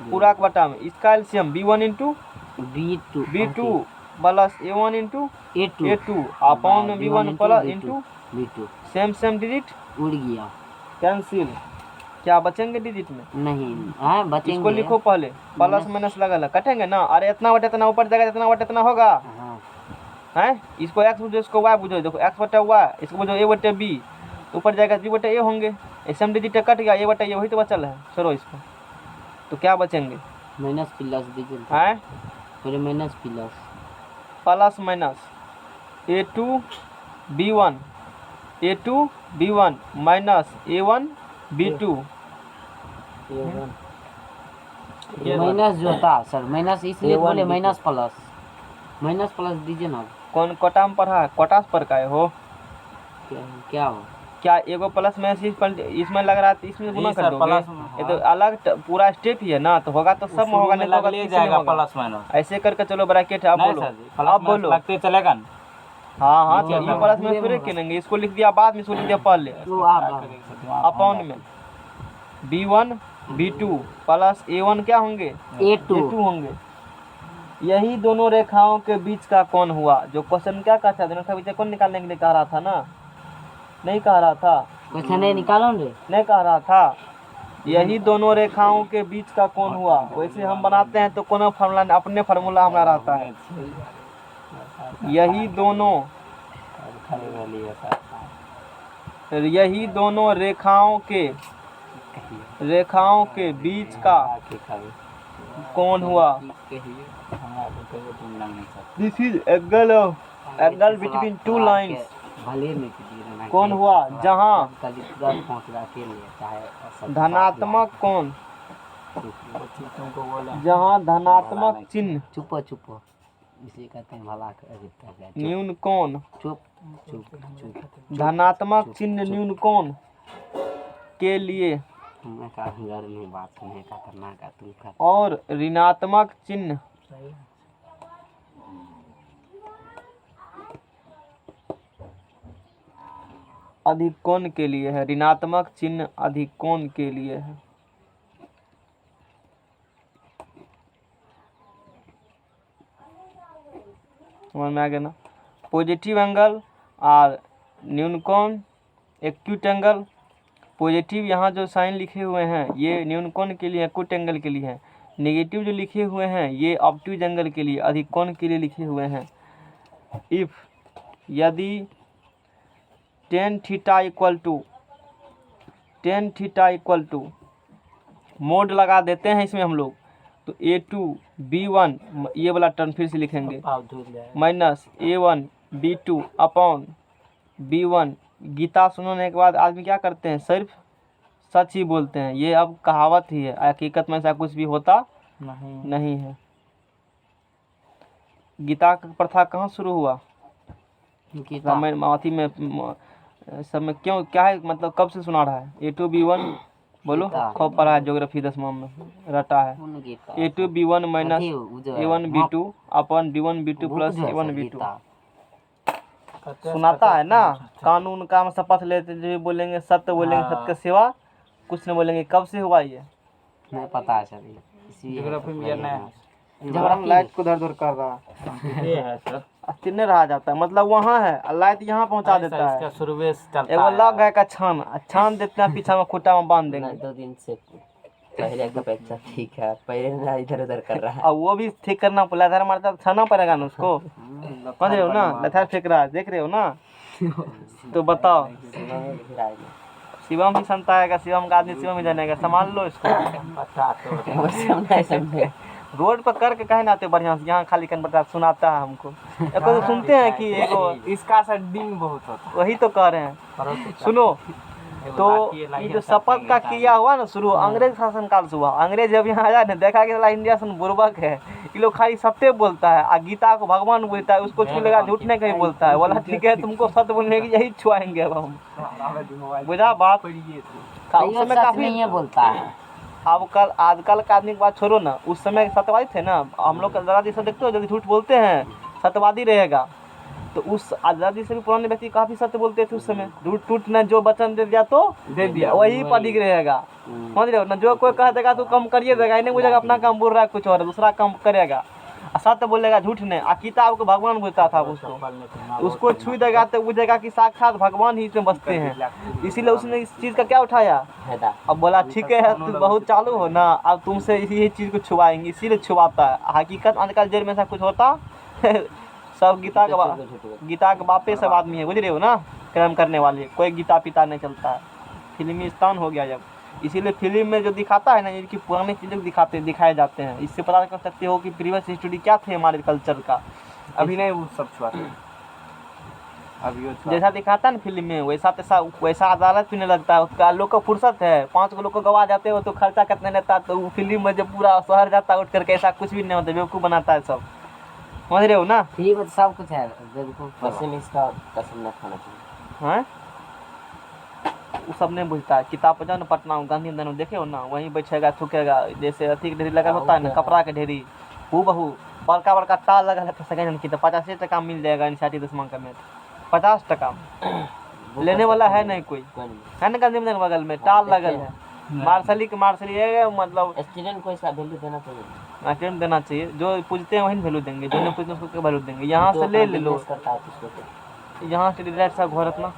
पूरा बटा में इसका LCM B1 into B2 plus A1 into A2 upon B1 plus into B2 same digit उड़ गया, cancel क्या बचेंगे digit में नहीं हाँ बचेंगे, इसको लिखो पहले प्लस माइनस लगा कटेंगे ना अरे इतना बटे इतना ऊपर जाएगा इतना बटे इतना होगा हाँ हैं इसको x बुझो इसको y बुझो देखो x बटे y इसको बुझो a बटे b ऊपर जाएगा b बटे a होंगे सेम डिजिट कट गया a बटे a वही तो बचल है छोड़ो इसको तो क्या बचेंगे माइनस प्लस दीजिए, हैं फिर minus plus plus minus A2 B1 minus A1 B2 minus जो था सर माइनस इसलिए बोले माइनस प्लस दीजिए ना, कौन कोटा में पढ़ा है कोटा से पढ़ का है हो क्या हो क्या एगो प्लस में इसमें लग रहा है इसमें गुना कर दोगे ये तो अलग पूरा स्टेप ही है ना तो होगा तो सब में होगा नहीं तो होगा ले किसी में जाएगा होगा। प्लस माइनस ऐसे करके चलो ब्रैकेट है आप नहीं बोलो सर जी आप बोलो लगते चलेगा ना हाँ हाँ तो ये प्लस में थोड़े गिनेंगे इसको लिख दिया बाद में इसको लिख दिया पहले तो आप अपॉन में B1 B2 प्लस A1 क्या होंगे A2 होंगे यही दोनों रेखाओं के बीच का कौन हुआ जो क्वेश्चन क्या कहा था दोनों का बीच का कौन निकालने के लिए कह रहा था ना नहीं कह रहा था क्वेश्चन नहीं निकालो रे, नहीं कह रहा था यही दोनों रेखाओं के बीच का कौन हुआ वैसे हम बनाते हैं तो कोनो फार्मूला अपने फार्मूला हमारा रहता है यही दोनों रेखाओं के बीच का कौन हुआ this is angle between two lines भले नहीं कीजिए कौन हुआ जहाँ धनात्मक कोण जहाँ धनात्मक चिन्ह चुप इसे कहते हैं भला कर न्यून कोण चुप धनात्मक चिन्ह न्यून कोण के लिए मैं का घर में बात सुने का करना का तुम कर और ऋणात्मक चिन्ह अधिक कोण के लिए है ऋणात्मक चिन्ह अधिक कोण के लिए है समझ में आ गया ना पॉजिटिव एंगल और न्यून कोण एक्यूट एंगल पॉजिटिव यहाँ जो साइन लिखे हुए हैं ये न्यून कोण के लिए एक्यूट एंगल के लिए है नेगेटिव जो लिखे हुए हैं ये ऑब्ट्यूज एंगल के लिए अधिक कोण के लिए लिखे हुए हैं इफ यदि tan theta equal to mod लगा देते हैं इसमें हम लोग तो A2 B1 ये वाला टर्म फिर से लिखेंगे minus A1 B2 upon B1 Gita सुनने के बाद आदमी क्या करते हैं सिर्फ सच ही बोलते हैं ये अब कहावत ही है हकीकत में ऐसा कुछ भी होता नहीं है गीता का प्रथा कहाँ शुरू हुआ रामायण माथी में सब में क्यों क्या है मतलब कब से सुना रहा है A2 B1 बोलो खूब पढ़ा है ज्योग्राफी 10वां में रटा है A2 B1 minus A1 B2 अपन B1 B2 plus A1 B2 सुनाता है ना कानून का हम शपथ लेते जो बोलेंगे सत्य बोलेंगे सत्य के सिवा कुछ नहीं बोलेंगे कब से हुआ ये नहीं पता है सर ज्योग्राफी में ना जब हम लाइट को दर कर रहा है ये है सर कितने रहा जाता है मतलब वहाँ है लाइट यहाँ पहुँचा देता है इसका शुरू से चलता एगो लग गए का छान देते हैं पीछा में खूटा में बांध देंगे 2 दिन से पहले का अपेक्षा ठीक है, पहले ना इधर उधर कर रहा है। अब वो भी ठीक करना लथार मारता तो छाना पड़ेगा ना उसको, समझ रहे हो ना, लथार फेंक रहा है, देख रहे हो ना। तो बताओ, शिवम भी संता है, शिवम का आदमी शिवम ही जानेगा, संभाल लो इसको। पता तो वैसे हम नहीं समझे। रोड पर करके कहे ना आते बढ़िया से, यहाँ खाली कन बता सुनाता है हमको। तो सुनते हैं कि एगो इसका सेटिंग बहुत होता वही तो कह रहे हैं। है। सुनो, तो ये जो शपथ का किया हुआ ना शुरू अंग्रेज शासन काल से हुआ। अंग्रेज जब यहाँ आया ना, देखा कि साला इंडिया से बुर्बक है, ये लोग खाली सत्य बोलता है, आ गीता को भगवान बोलता है, उसको छू लेगा झूठ नहीं कहीं बोलता है। बोला ठीक है, तुमको सत्य बोलने की यही छुआएंगे अब हम, बुझा बात। उस समय काफी नहीं है बोलता है। अब कल आजकल का आदमी की बात छोड़ो ना, उस समय सत्यवादी थे ना। हम लोग दादाजी सब देखते हो जल्दी झूठ बोलते हैं, सत्यवादी रहेगा। तो उस आज़ादी से भी पुराने व्यक्ति काफी सत्य बोलते थे उस समय। झूठ टूट ने जो वचन दे दिया तो दे दिया, वही पदिक रहेगा, समझ रहे हो ना। जो कोई कह देगा तो कम करिए देगा, नहीं बुझेगा अपना काम बोल रहा है कुछ और है, दूसरा काम करेगा। सत्य बोलेगा झूठ ने। आ किताब को भगवान बोलता था उसको छू देगा तो बुझेगा कि साक्षात भगवान ही इसमें बसते हैं। इसीलिए उसने इस चीज का क्या उठाया, अब बोला ठीक है तुम बहुत चालू हो ना, अब तुमसे इसी चीज को छुपाएंगे, इसीलिए छुपाता है। हकीकत आजकल जेल में ऐसा कुछ होता सब गीता के बापे सब आदमी है, बुझ रहे हो ना, कर्म करने वाले। कोई गीता पिता नहीं चलता है, फिल्मी स्थान हो गया जब। इसीलिए फिल्म में जो दिखाता है ना, इनकी पुरानी चीज़ें दिखाए जाते हैं। इससे पता कर सकते हो कि प्रीवियस हिस्ट्री क्या थे हमारे कल्चर का। अभी नहीं वो सब छुआ अभी वो जैसा दिखाता है ना फिल्म में, वैसा अदालत भी नहीं लगता है। उसका लोग को फुर्सत है, 5 लोग को गवा जाते हो तो खर्चा कितने लेता है। तो वो फिल्म में जब पूरा शहर जाता है उठ करके, ऐसा कुछ भी नहीं होता, बेवकूफ़ बनाता है सब, समझ रहे हो ना। फ्री में सब कुछ है, बिल्कुल। वैसे में इसका कसम न खाना चाहिए। हाँ, वो सब नहीं बुझता है। किताब पर जाओ ना, पटना में गांधी मैदान में देखे हो ना, वहीं बैठेगा थूकेगा, जैसे अथी के ढेरी लगा होता है ना, कपड़ा के ढेरी, हूबहू बड़का बड़का टाल लगा है। तो सेकेंड हैंड की तो 85 टका मिल जाएगा इनिशिएटिव दसमांका में, 50 टका लेने वाला है नहीं कोई, है ना। गांधी मैदान बगल में टाल लगल है, मार्शली है, मतलब स्टूडेंट को इसका वैल्यू देना चाहिए, स्टूडेंट देना चाहिए। जो पूछते हैं वही वैल्यू देंगे, जो नहीं पूछते हैं उसको वैल्यू देंगे। यहाँ से ले लो, करता है उसको यहाँ से डायरेक्ट सा घर अपना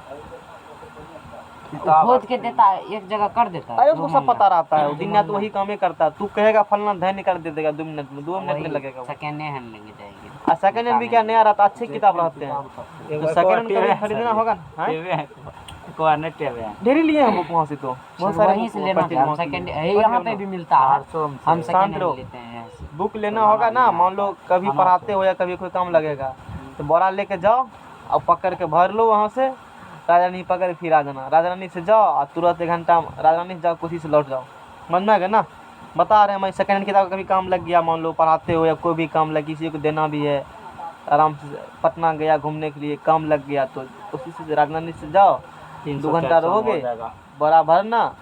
खोद के देता है, एक जगह कर देता है। अरे उसको सब पता रहता है, दिन रात वही काम ही करता है। तू कहेगा फलना धैर्य कर दे देगा 2 मिनट में, 2 मिनट में लगेगा। सेकेंड हैंड लेंगे जाएंगे। और सेकंड हैंड भी क्या नया रहता, अच्छे किताब रहते हैं, तो सेकंड हैंड का भी खरीदना होगा ना। ढेरी लिए हम वहाँ से, तो बहुत सारे वहीं से लेना चाहिए। सेकेंड यहाँ पे भी मिलता है, हम सेकेंड हैंड लेते हैं। बुक लेना होगा ना, मान लो कभी पढ़ाते हो या कभी कोई काम लगेगा, तो बोरा लेके जाओ और पकड़ के भर लो। वहाँ से राजरानी पकड़ फिर आ जाना, राजरानी से जाओ और तुरंत 1 घंटा राजरानी से जाओ, कुछ से लौट जाओ। समझ में आएगा ना। बता रहे हैं मैं, सेकंड हैंड किताब कभी काम लग गया, मान लो पढ़ाते हो या कोई भी काम लग, किसी को देना भी है, आराम से पटना गया घूमने के लिए, काम लग गया, तो उसी से राजरानी से जाओ, 2 घंटा रहोगे, बड़ा भरना।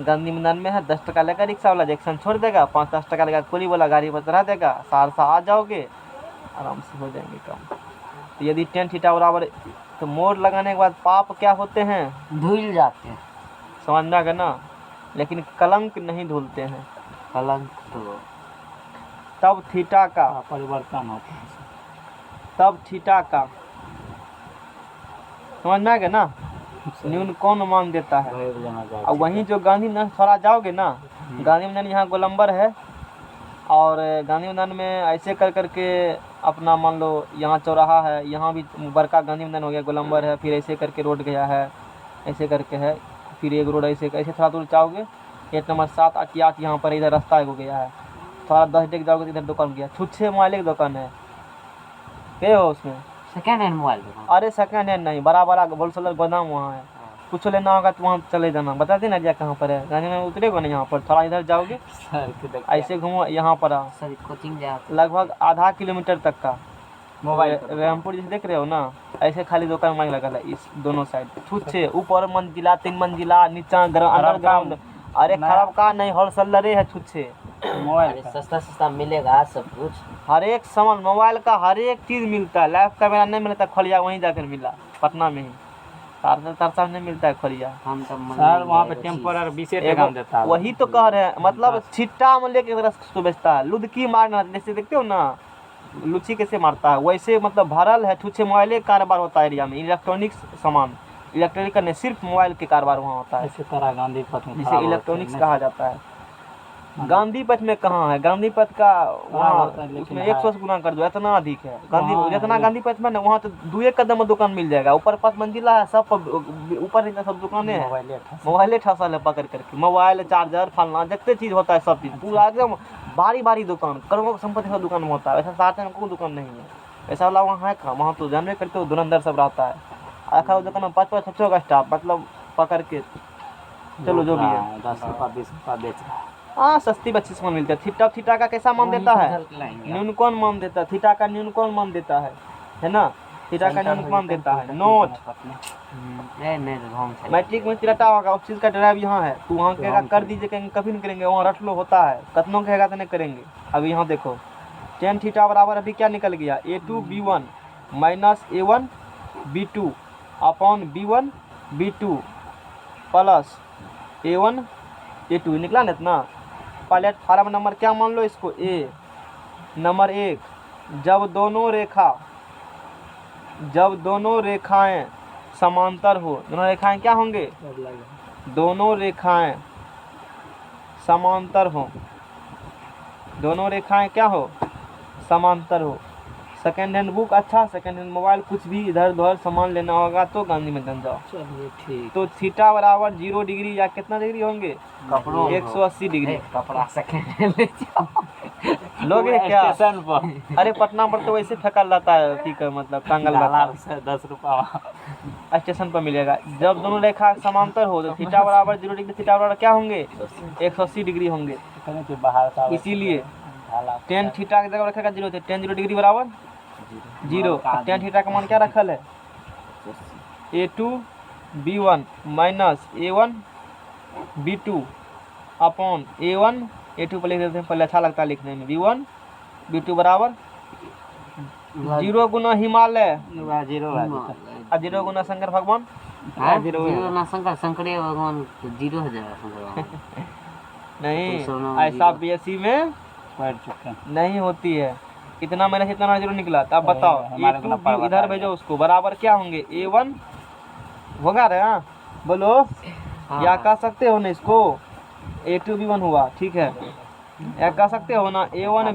गांधी मैदान में है, 10 टका लेकर रिक्शा वाला जैक्शन छोड़ देगा, 5-10 टका लेकर कोली वाला गाड़ी पर चढ़ा देगा, सहरसा आ जाओगे, आराम से हो जाएंगे काम। तो यदि 10 थीटा बराबर, तो मोड़ लगाने के बाद पाप क्या होते हैं, धुल जाते हैं, समझ में आ गया ना। लेकिन कलंक नहीं धुलते हैं। कलंक तो तब थीटा का, परिवर्तन होता है। तब थीटा का, समझ में आ गया ना। न्यून कौन मान देता है। और वहीं जो गांधी मैदान थोड़ा जाओगे ना, गांधी मैदान यहाँ गोलंबर है, और गांधी मैदान में ऐसे कर करके अपना मान लो यहाँ चौराहा है, यहाँ भी बड़का गांधी मैदान हो गया, गोलंबर है, फिर ऐसे करके रोड गया है, ऐसे करके है, फिर एक रोड ऐसे थोड़ा दूर जाओगे, 8 नंबर 7 8 यहाँ पर इधर रास्ता एगो गया है, थोड़ा 10 डेक जाओगे तो इधर दुकान गया, छुच्छे मोबाइल की दुकान है, गए हो उसमें। Second hand mobile. अरे सेकेंड हैंड नहीं, बड़ा बड़ा होलसेलर गोदाम वहाँ है, कुछ लेना होगा तो वहाँ चले जाना, बता देना जगह कहाँ पर है। गांधी में उतरेगा ना, यहाँ पर थोड़ा इधर जाओगे, ऐसे घूमो, यहाँ पर आओ, सर कोचिंग जा, लगभग आधा किलोमीटर तक का मोबाइल रामपुर जैसे देख रहे हो ना, ऐसे खाली दुकान मांग लगा है इस दोनों साइड, छुच्छे ऊपर मंजिला 3 मंजिला, नीचा अंडरग्राउंड। अरे खराब का नहीं, होलसेलर है छुच्छे। मोबाइल सस्ता सस्ता मिलेगा सब कुछ, हर एक सामान मोबाइल का हर एक चीज़ मिलता है। लाइव कैमरा नहीं मिलता, खोलिया वहीं जाकर मिला, पटना में ही, तारसा नहीं मिलता है खोलिया। हम तो सर वहाँ पे टेम्पोरर 20 टका में देता है। वही तो कह रहे हैं, मतलब छिट्टा में लेके रस बेचता है, लुदकी मारना, जैसे देखते हो ना लुची कैसे मारता है, वैसे मतलब भरल है छुच्छे मोबाइल का कारोबार होता है एरिया में। इलेक्ट्रॉनिक्स सामान, इलेक्ट्रॉनिक का नहीं, सिर्फ मोबाइल के कारोबार वहाँ होता है, इसी तरह गांधी पथ में जिसे इलेक्ट्रॉनिक्स कहा जाता है। गांधी पथ में कहाँ है? गांधी पथ का वहाँ होता है, लेकिन उसमें है। 100 गुना कर दो, इतना अधिक है। गांधी वहाँ जितना है। गांधी पथ में ना, वहाँ तो 2 कदम में दुकान मिल जाएगा। ऊपर 5 मंजिला है, सब ऊपर नीचे सब दुकानें हैं। मोबाइले ठसल है पकड़ करके, मोबाइल, चार्जर, फलना जितने चीज़ होता है सब चीज़ पूरा एकदम बारी बारी दुकान, करोड़ों की संपत्ति सब दुकान में होता है। ऐसा साथ में कोई दुकान नहीं है, ऐसा वाला वहाँ है कहाँ? वहाँ तो जानवे करते हो धुरंधर सब रहता है। आखा दुकान में 5-5 6 का स्टाफ, मतलब पकड़ के चलो जो भी है। 10 रुपया 20 रुपया बेच रहा है। हाँ, सस्ती बच्ची सामान मिलता है। थीटा का कैसा मान देता है? न्यूनकॉन मान देता है। थीटा का न्यूनकॉन मान देता है ना? थीटा का न्यूनकॉन मान देता है। नोट नहीं हम मैट्रिक में तिरटा होगा, उस चीज़ का ड्राइव यहाँ है। तू वहाँ कहेगा कर दीजिए, कहेंगे कभी नहीं करेंगे। वहाँ रट लो होता है, कतनों कहेगा तो नहीं करेंगे। अभी यहाँ देखो tan थीटा बराबर अभी क्या निकल गया? A2B1 minus A1 B2 upon B1 B2 plus A1 A2 निकला ना इतना। प्लेटफार्म नंबर क्या मान लो इसको? A नंबर 1, जब दोनों रेखाएं समांतर हो, दोनों रेखाएं क्या होंगे? दोनों रेखाएं समांतर हो, दोनों रेखाएं क्या हो? समांतर हो। सेकेंड हैंड बुक अच्छा, सेकेंड हैंड मोबाइल, कुछ भी इधर उधर सामान लेना होगा तो गांधी मैदान जाओ। चलिए ठीक। तो थीटा बराबर 0 डिग्री या कितना डिग्री होंगे? कपड़ों 180 डिग्री। कपड़ा सेकंड ले जाओ। लोगे क्या? स्टेशन पर अरे पटना पर तो वैसे फेंकल रहता है, ठीक है, मतलब टांगल रहता लाला से 10 रुपया है, स्टेशन पर मिलेगा। जब दोनों रेखा समांतर हो तो थीटा बराबर 0 डिग्री, थीटा बराबर क्या होंगे? 180 डिग्री होंगे। कहने के बाहर का इसीलिए ढाला tan थीटा की जगह रखेगा 0, tan 0 डिग्री बराबर 0। tan थीटा का मान क्या रखल है? A2B1 minus A1 B2 upon A1 A2 पर लिख देते हैं, पहले अच्छा लगता है लिखने में। B1 B2 बराबर 0 गुना हिमालय 0 गुना शंकर भगवान। जीरो ना शंकरे भगवान 0 हो जाएगा शंकर भगवान। नहीं, ऐसा BSc में पढ़ चुके हैं। नहीं होती है। इतना मैंने इतना 0 निकला। तो अब बताओ हमारे A2 को ना B इधर भेजो उसको, बराबर क्या होंगे? A1 होगा रे? हाँ बोलो, या कह सकते हो ना इसको? A2 B1 हुआ, ठीक है। या कह सकते हो ना A1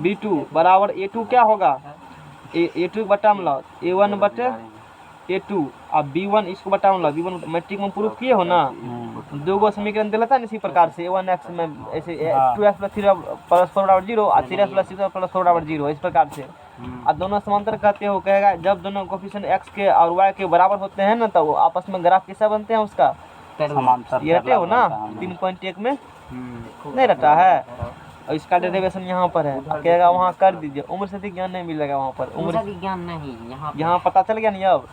B2 बराबर A2 क्या होगा? A2 बटा मतलब A1 बटे A2 अब B1 इसको बटा मतलब B1 मैट्रिक में प्रूफ किए हो ना? दो गो समीकरण दिलाता है इसी प्रकार से। A1x में ऐसे 2x प्लस 3 प्लस 4 बराबर 0 और 3x प्लस 6 प्लस 4 बराबर 0, इस प्रकार से। और दोनों समांतर कहते हो, कहेगा जब दोनों कोफिशिएंट x के और y के बराबर होते हैं ना, तो वो आपस में ग्राफ कैसा बनते हैं उसका? समांतर ये रटे हो ना 3.1 में? नहीं रटा है। और इसका डेरिवेशन यहाँ पर है, कहेगा वहाँ कर दीजिए। उम्र से अधिक ज्ञान नहीं मिलेगा वहाँ पर। उम्र विज्ञान नहीं यहाँ पता चल गया नहीं? अब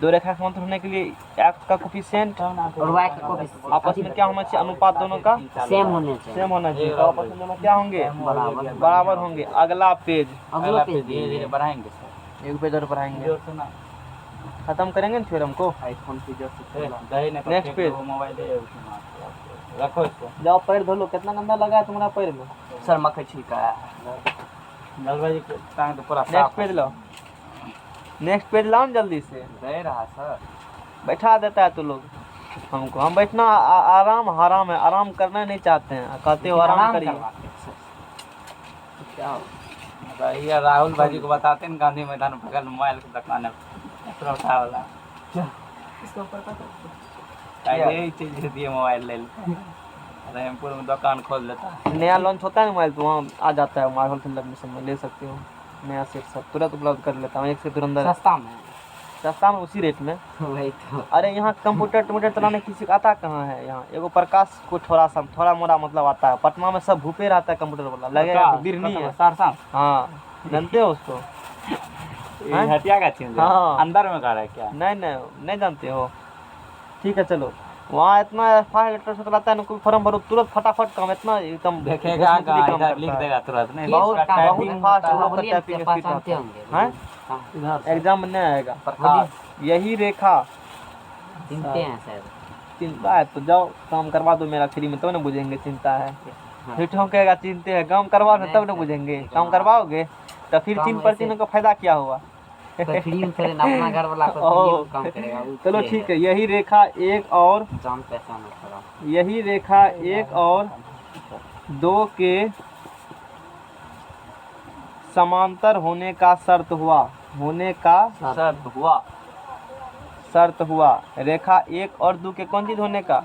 दो रेखा समांतर होने के लिए x का कोफिशिएंट और y का कोफिशिएंट आपस में क्या होना चाहिए? अनुपात दोनों का सेम होने चाहिए। सेम होना चाहिए। तो आपस में दोनों क्या होंगे? बराबर होंगे। अगला पेज अगला पेज धीरे धीरे बढ़ाएंगे सर। एक पेज और पढ़ाएंगे, जोर से ना खत्म करेंगे ना थ्योरम को। आईफोन की जोर से दही ने Next page. मोबाइल है उसमें रखो इसको। जाओ पैर धो लो। कितना गंदा लगा है तुम्हारा पैर में? सर मक्खी छिलका है। जलवायु टांग तो पूरा नेक्स्ट साफ पेज लो, नेक्स्ट पेज लाओ ना जल्दी से। दे रहा सर। बैठा देता है तो लोग हमको। हम बैठना आराम हराम है, आराम करना नहीं चाहते हैं, कहते हो आराम करिए। क्या भैया राहुल भाजी को बताते हैं गांधी मैदान बगल मोबाइल की दुकान है परोठा वाला। यही चीज दिए मोबाइल ले लेते हैं, रहीमपुर में दुकान खोल लेता है। नया लॉन्च होता है ना मोबाइल, तो वहाँ आ जाता है। हमारे होलसेल एडमिशन में ले सकते हो। नया सेट सब तुरंत उपलब्ध कर लेता हूँ, एक से तुरंत सस्ता में उसी रेट में। वही तो। अरे यहाँ कंप्यूटर चलाने किसी को आता कहाँ है? यहाँ एगो प्रकाश को थोड़ा मोड़ा मतलब आता है। पटना में सब भूपे रहता है कंप्यूटर वाला, लगेगा कि बिरनी है। सरसा हाँ, जानते हो उसको? हैं? हटिया का चीज हाँ। अंदर में कर है क्या? नहीं जानते हो? ठीक है चलो। वहाँ इतना फाइल लेटर से चलाता है ना, कोई फॉर्म भरो तुरंत फटाफट काम, इतना एकदम देखेगा smoothly काम इधर करता लिख है। देगा तुरंत नहीं बहुत टाइपिंग फास्ट होता है। लोग का टाइपिंग स्पीड पहचानते रहता होंगे। है। इधर एग्जाम में नहीं आएगा। प्रकाश यही रेखा चिंते हैं सर। चिंता है तो जाओ काम करवा दो मेरा फ्री में, तब ना बुझेंगे चिंता है। फिर ठोकेगा चिंते है, काम करवा दो तब ना बुझेंगे। काम करवाओगे तो फिर 3% का फायदा क्या हुआ? तो फ्री में थोड़े ना अपना घर वाला को ओह। फ्री काम करेगा वो चलो ये ठीक है, यही रेखा एक और जान पहचान है थोड़ा यही रेखा एक और दो के समांतर होने का शर्त हुआ, होने का शर्त हुआ। रेखा एक और दो के कौन चीज होने का,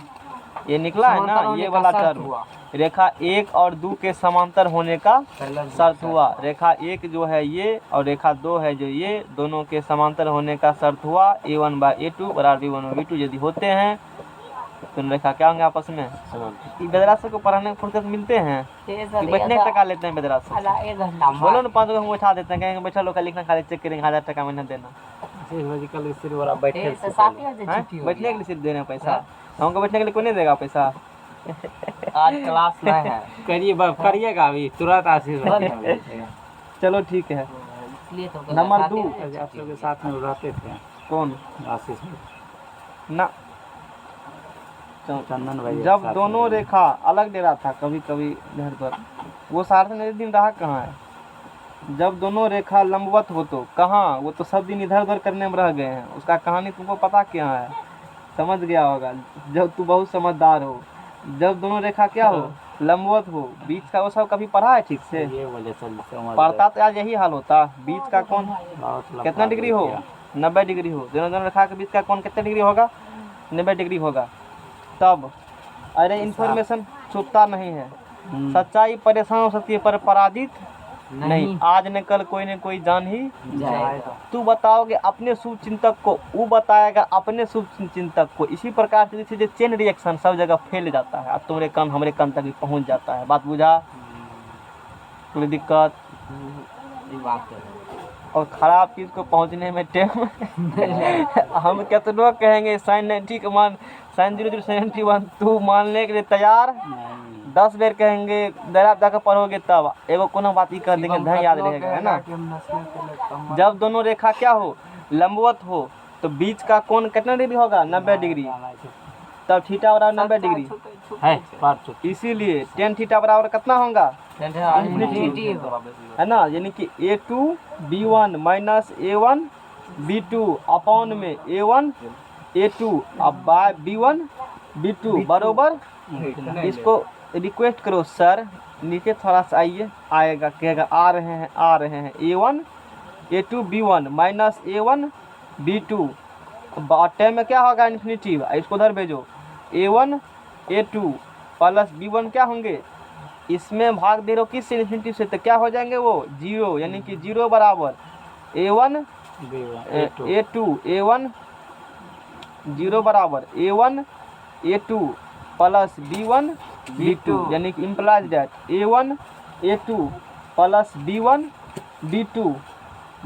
ये निकला है समांतर ना, होने ये का वाला शर्त टर्म। हुआ। रेखा एक और दो के समांतर होने का पहला शर्त हुआ। रेखा एक जो है ये और रेखा दो है जो ये, दोनों के समांतर होने का शर्त हुआ। a1/a2 बराबर b1/b2 यदि होते हैं तो रेखा क्या होंगे आपस में। समांतर। ये बेदरासा को पढ़ाने में फुर्सत मिलते हैं कि बैठने का टका लेते हैं बेदरासा। अला एक घंटा बोलो ना 5 को हम उठा देते हैं, कहेंगे बैठा लो, कल लिखना खाली चेक करेंगे, 1000 टका महीना देना। कल सिर वाला बैठे ए से 7 बजे हैं? छुट्टी हो बैठने के लिए सिर्फ दे रहे हैं पैसा, हाँ। हमको बैठने के लिए कोई नहीं देगा पैसा। आज क्लास नहीं है करिएगा अभी तुरंत आशीष चलो ठीक है। इसलिए तो नंबर 2 आप लोग के साथ में रहते थे कौन आशीष ना, चंदन भाई जब दोनों रेखा अलग डेरा था, कभी कभी इधर उधर, वो सारे दिन दिन रहा कहाँ है। जब दोनों रेखा लंबवत हो तो कहाँ, वो तो सब दिन इधर उधर करने में रह गए हैं, उसका कहानी तुमको पता क्या है, समझ गया होगा जब तू बहुत समझदार हो। जब दोनों रेखा क्या हो, लंबवत हो, बीच का वो सब कभी पढ़ा है ठीक से, ये वजह से पढ़ता तो आज यही हाल होता। बीच का कौन कितना डिग्री हो, 90 डिग्री हो, दोनों दोनों रेखा के बीच का कौन कितना डिग्री होगा, 90 डिग्री होगा। तब अरे इन्फॉर्मेशन छुपता नहीं है, सच्चाई परेशान हो सकती है पर पराजित नहीं। आज न कल कोई न कोई जान ही जाएगा। तू बताओगे अपने शुभ चिंतक को, वो बताएगा अपने शुभ चिंतक को। इसी प्रकार से जैसे चेन रिएक्शन सब जगह फैल जाता है, अब तुम्हारे कान हमारे कान तक भी पहुंच जाता है। बात बुझा, कोई दिक्कत। ये बात है और खराब चीज को पहुंचने में टाइम हम कितनों कहेंगे साइन 90 मान, साइन 0.071 तू मानने के लिए तैयार, 10 बेर कहेंगे दरा जाकर पढ़ोगे तब एगो कोनो बात ही कर देंगे, धन याद रहेगा, है ना। जब दोनों रेखा क्या हो, लंबवत हो, तो बीच का कोण कितना डिग्री होगा, 90 डिग्री। तब थीटा बराबर 90 डिग्री है इसीलिए tan थीटा बराबर कितना होगा, इन्फिनिटी है ना। यानी कि a2 b1 minus a1 b2 upon में a1 a2 अब बाय b1 b2 बरोबर। इसको रिक्वेस्ट करो सर नीचे थोड़ा सा आइए, आएगा कहेगा आ रहे हैं a1 a2 b1 minus a1 b2 बाटे में क्या होगा इन्फिनिटी, इसको उधर भेजो। a1 a2 प्लस b1 क्या होंगे, इसमें भाग दे रहे हो किस इन्फिनिटी से, तो क्या हो जाएंगे वो 0, यानी कि 0 बराबर a1 a2 a1 0 बराबर a1 a2 plus b1 b2, यानी कि implies that a1 a2 plus b1 b2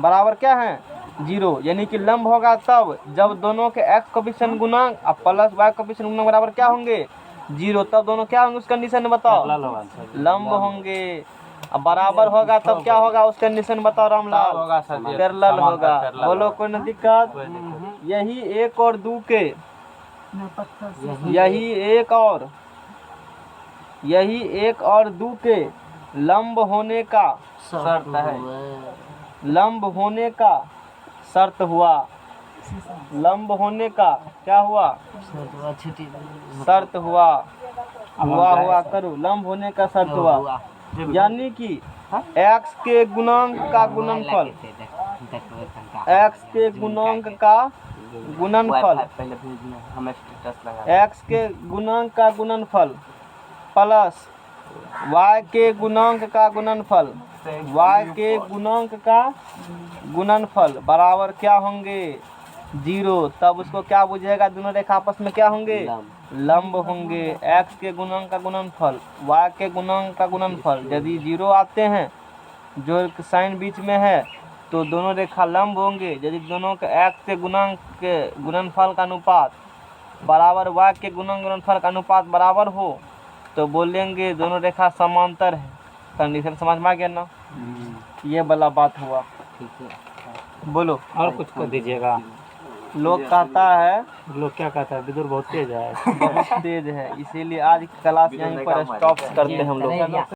बराबर क्या है 0, यानी कि लंब होगा तब जब दोनों के x कोफिशिएंट गुणांक और प्लस y कोफिशिएंट गुणांक बराबर क्या होंगे 0, तब दोनों क्या होंगे उस कंडीशन में बताओ, लंब होंगे। अब बराबर होगा तब क्या होगा उस कंडीशन बताओ रामलाल, पैरेलल होगा। बोलो कोई न दिक्कत। यही एक और दो के, यही एक और दो के लंब होने का शर्त है, लंब होने का शर्त हुआ, लंब होने का क्या हुआ, शर्त हुआ करो, लंब होने का शर्त हुआ। यानी कि x के गुणांक का गुणनफल, x के गुणांक का गुणनफल, x के गुणांक का गुणनफल प्लस y के गुणांक का गुणनफल, y के गुणांक का गुणनफल बराबर क्या होंगे 0, तब उसको क्या बुझेगा, दोनों रेखा आपस में क्या होंगे, लंब होंगे। x के गुणांक का गुणनफल y के गुणांक का गुणनफल यदि 0 आते हैं जो साइन बीच में है तो दोनों रेखा लंब होंगे। यदि दोनों के x के गुणांक के गुणनफल का अनुपात बराबर y के गुणनफल का अनुपात बराबर हो तो बोलेंगे दोनों रेखा समांतर है। कंडीशन समझ में आ गया ना, ये वाला बात हुआ। बोलो और कुछ कर दीजिएगा। लोग कहता है, लोग क्या कहता है, विदुर बहुत तेज है बहुत तेज है, इसीलिए आज क्लास यहीं पर स्टॉप करते हैं हम लोग।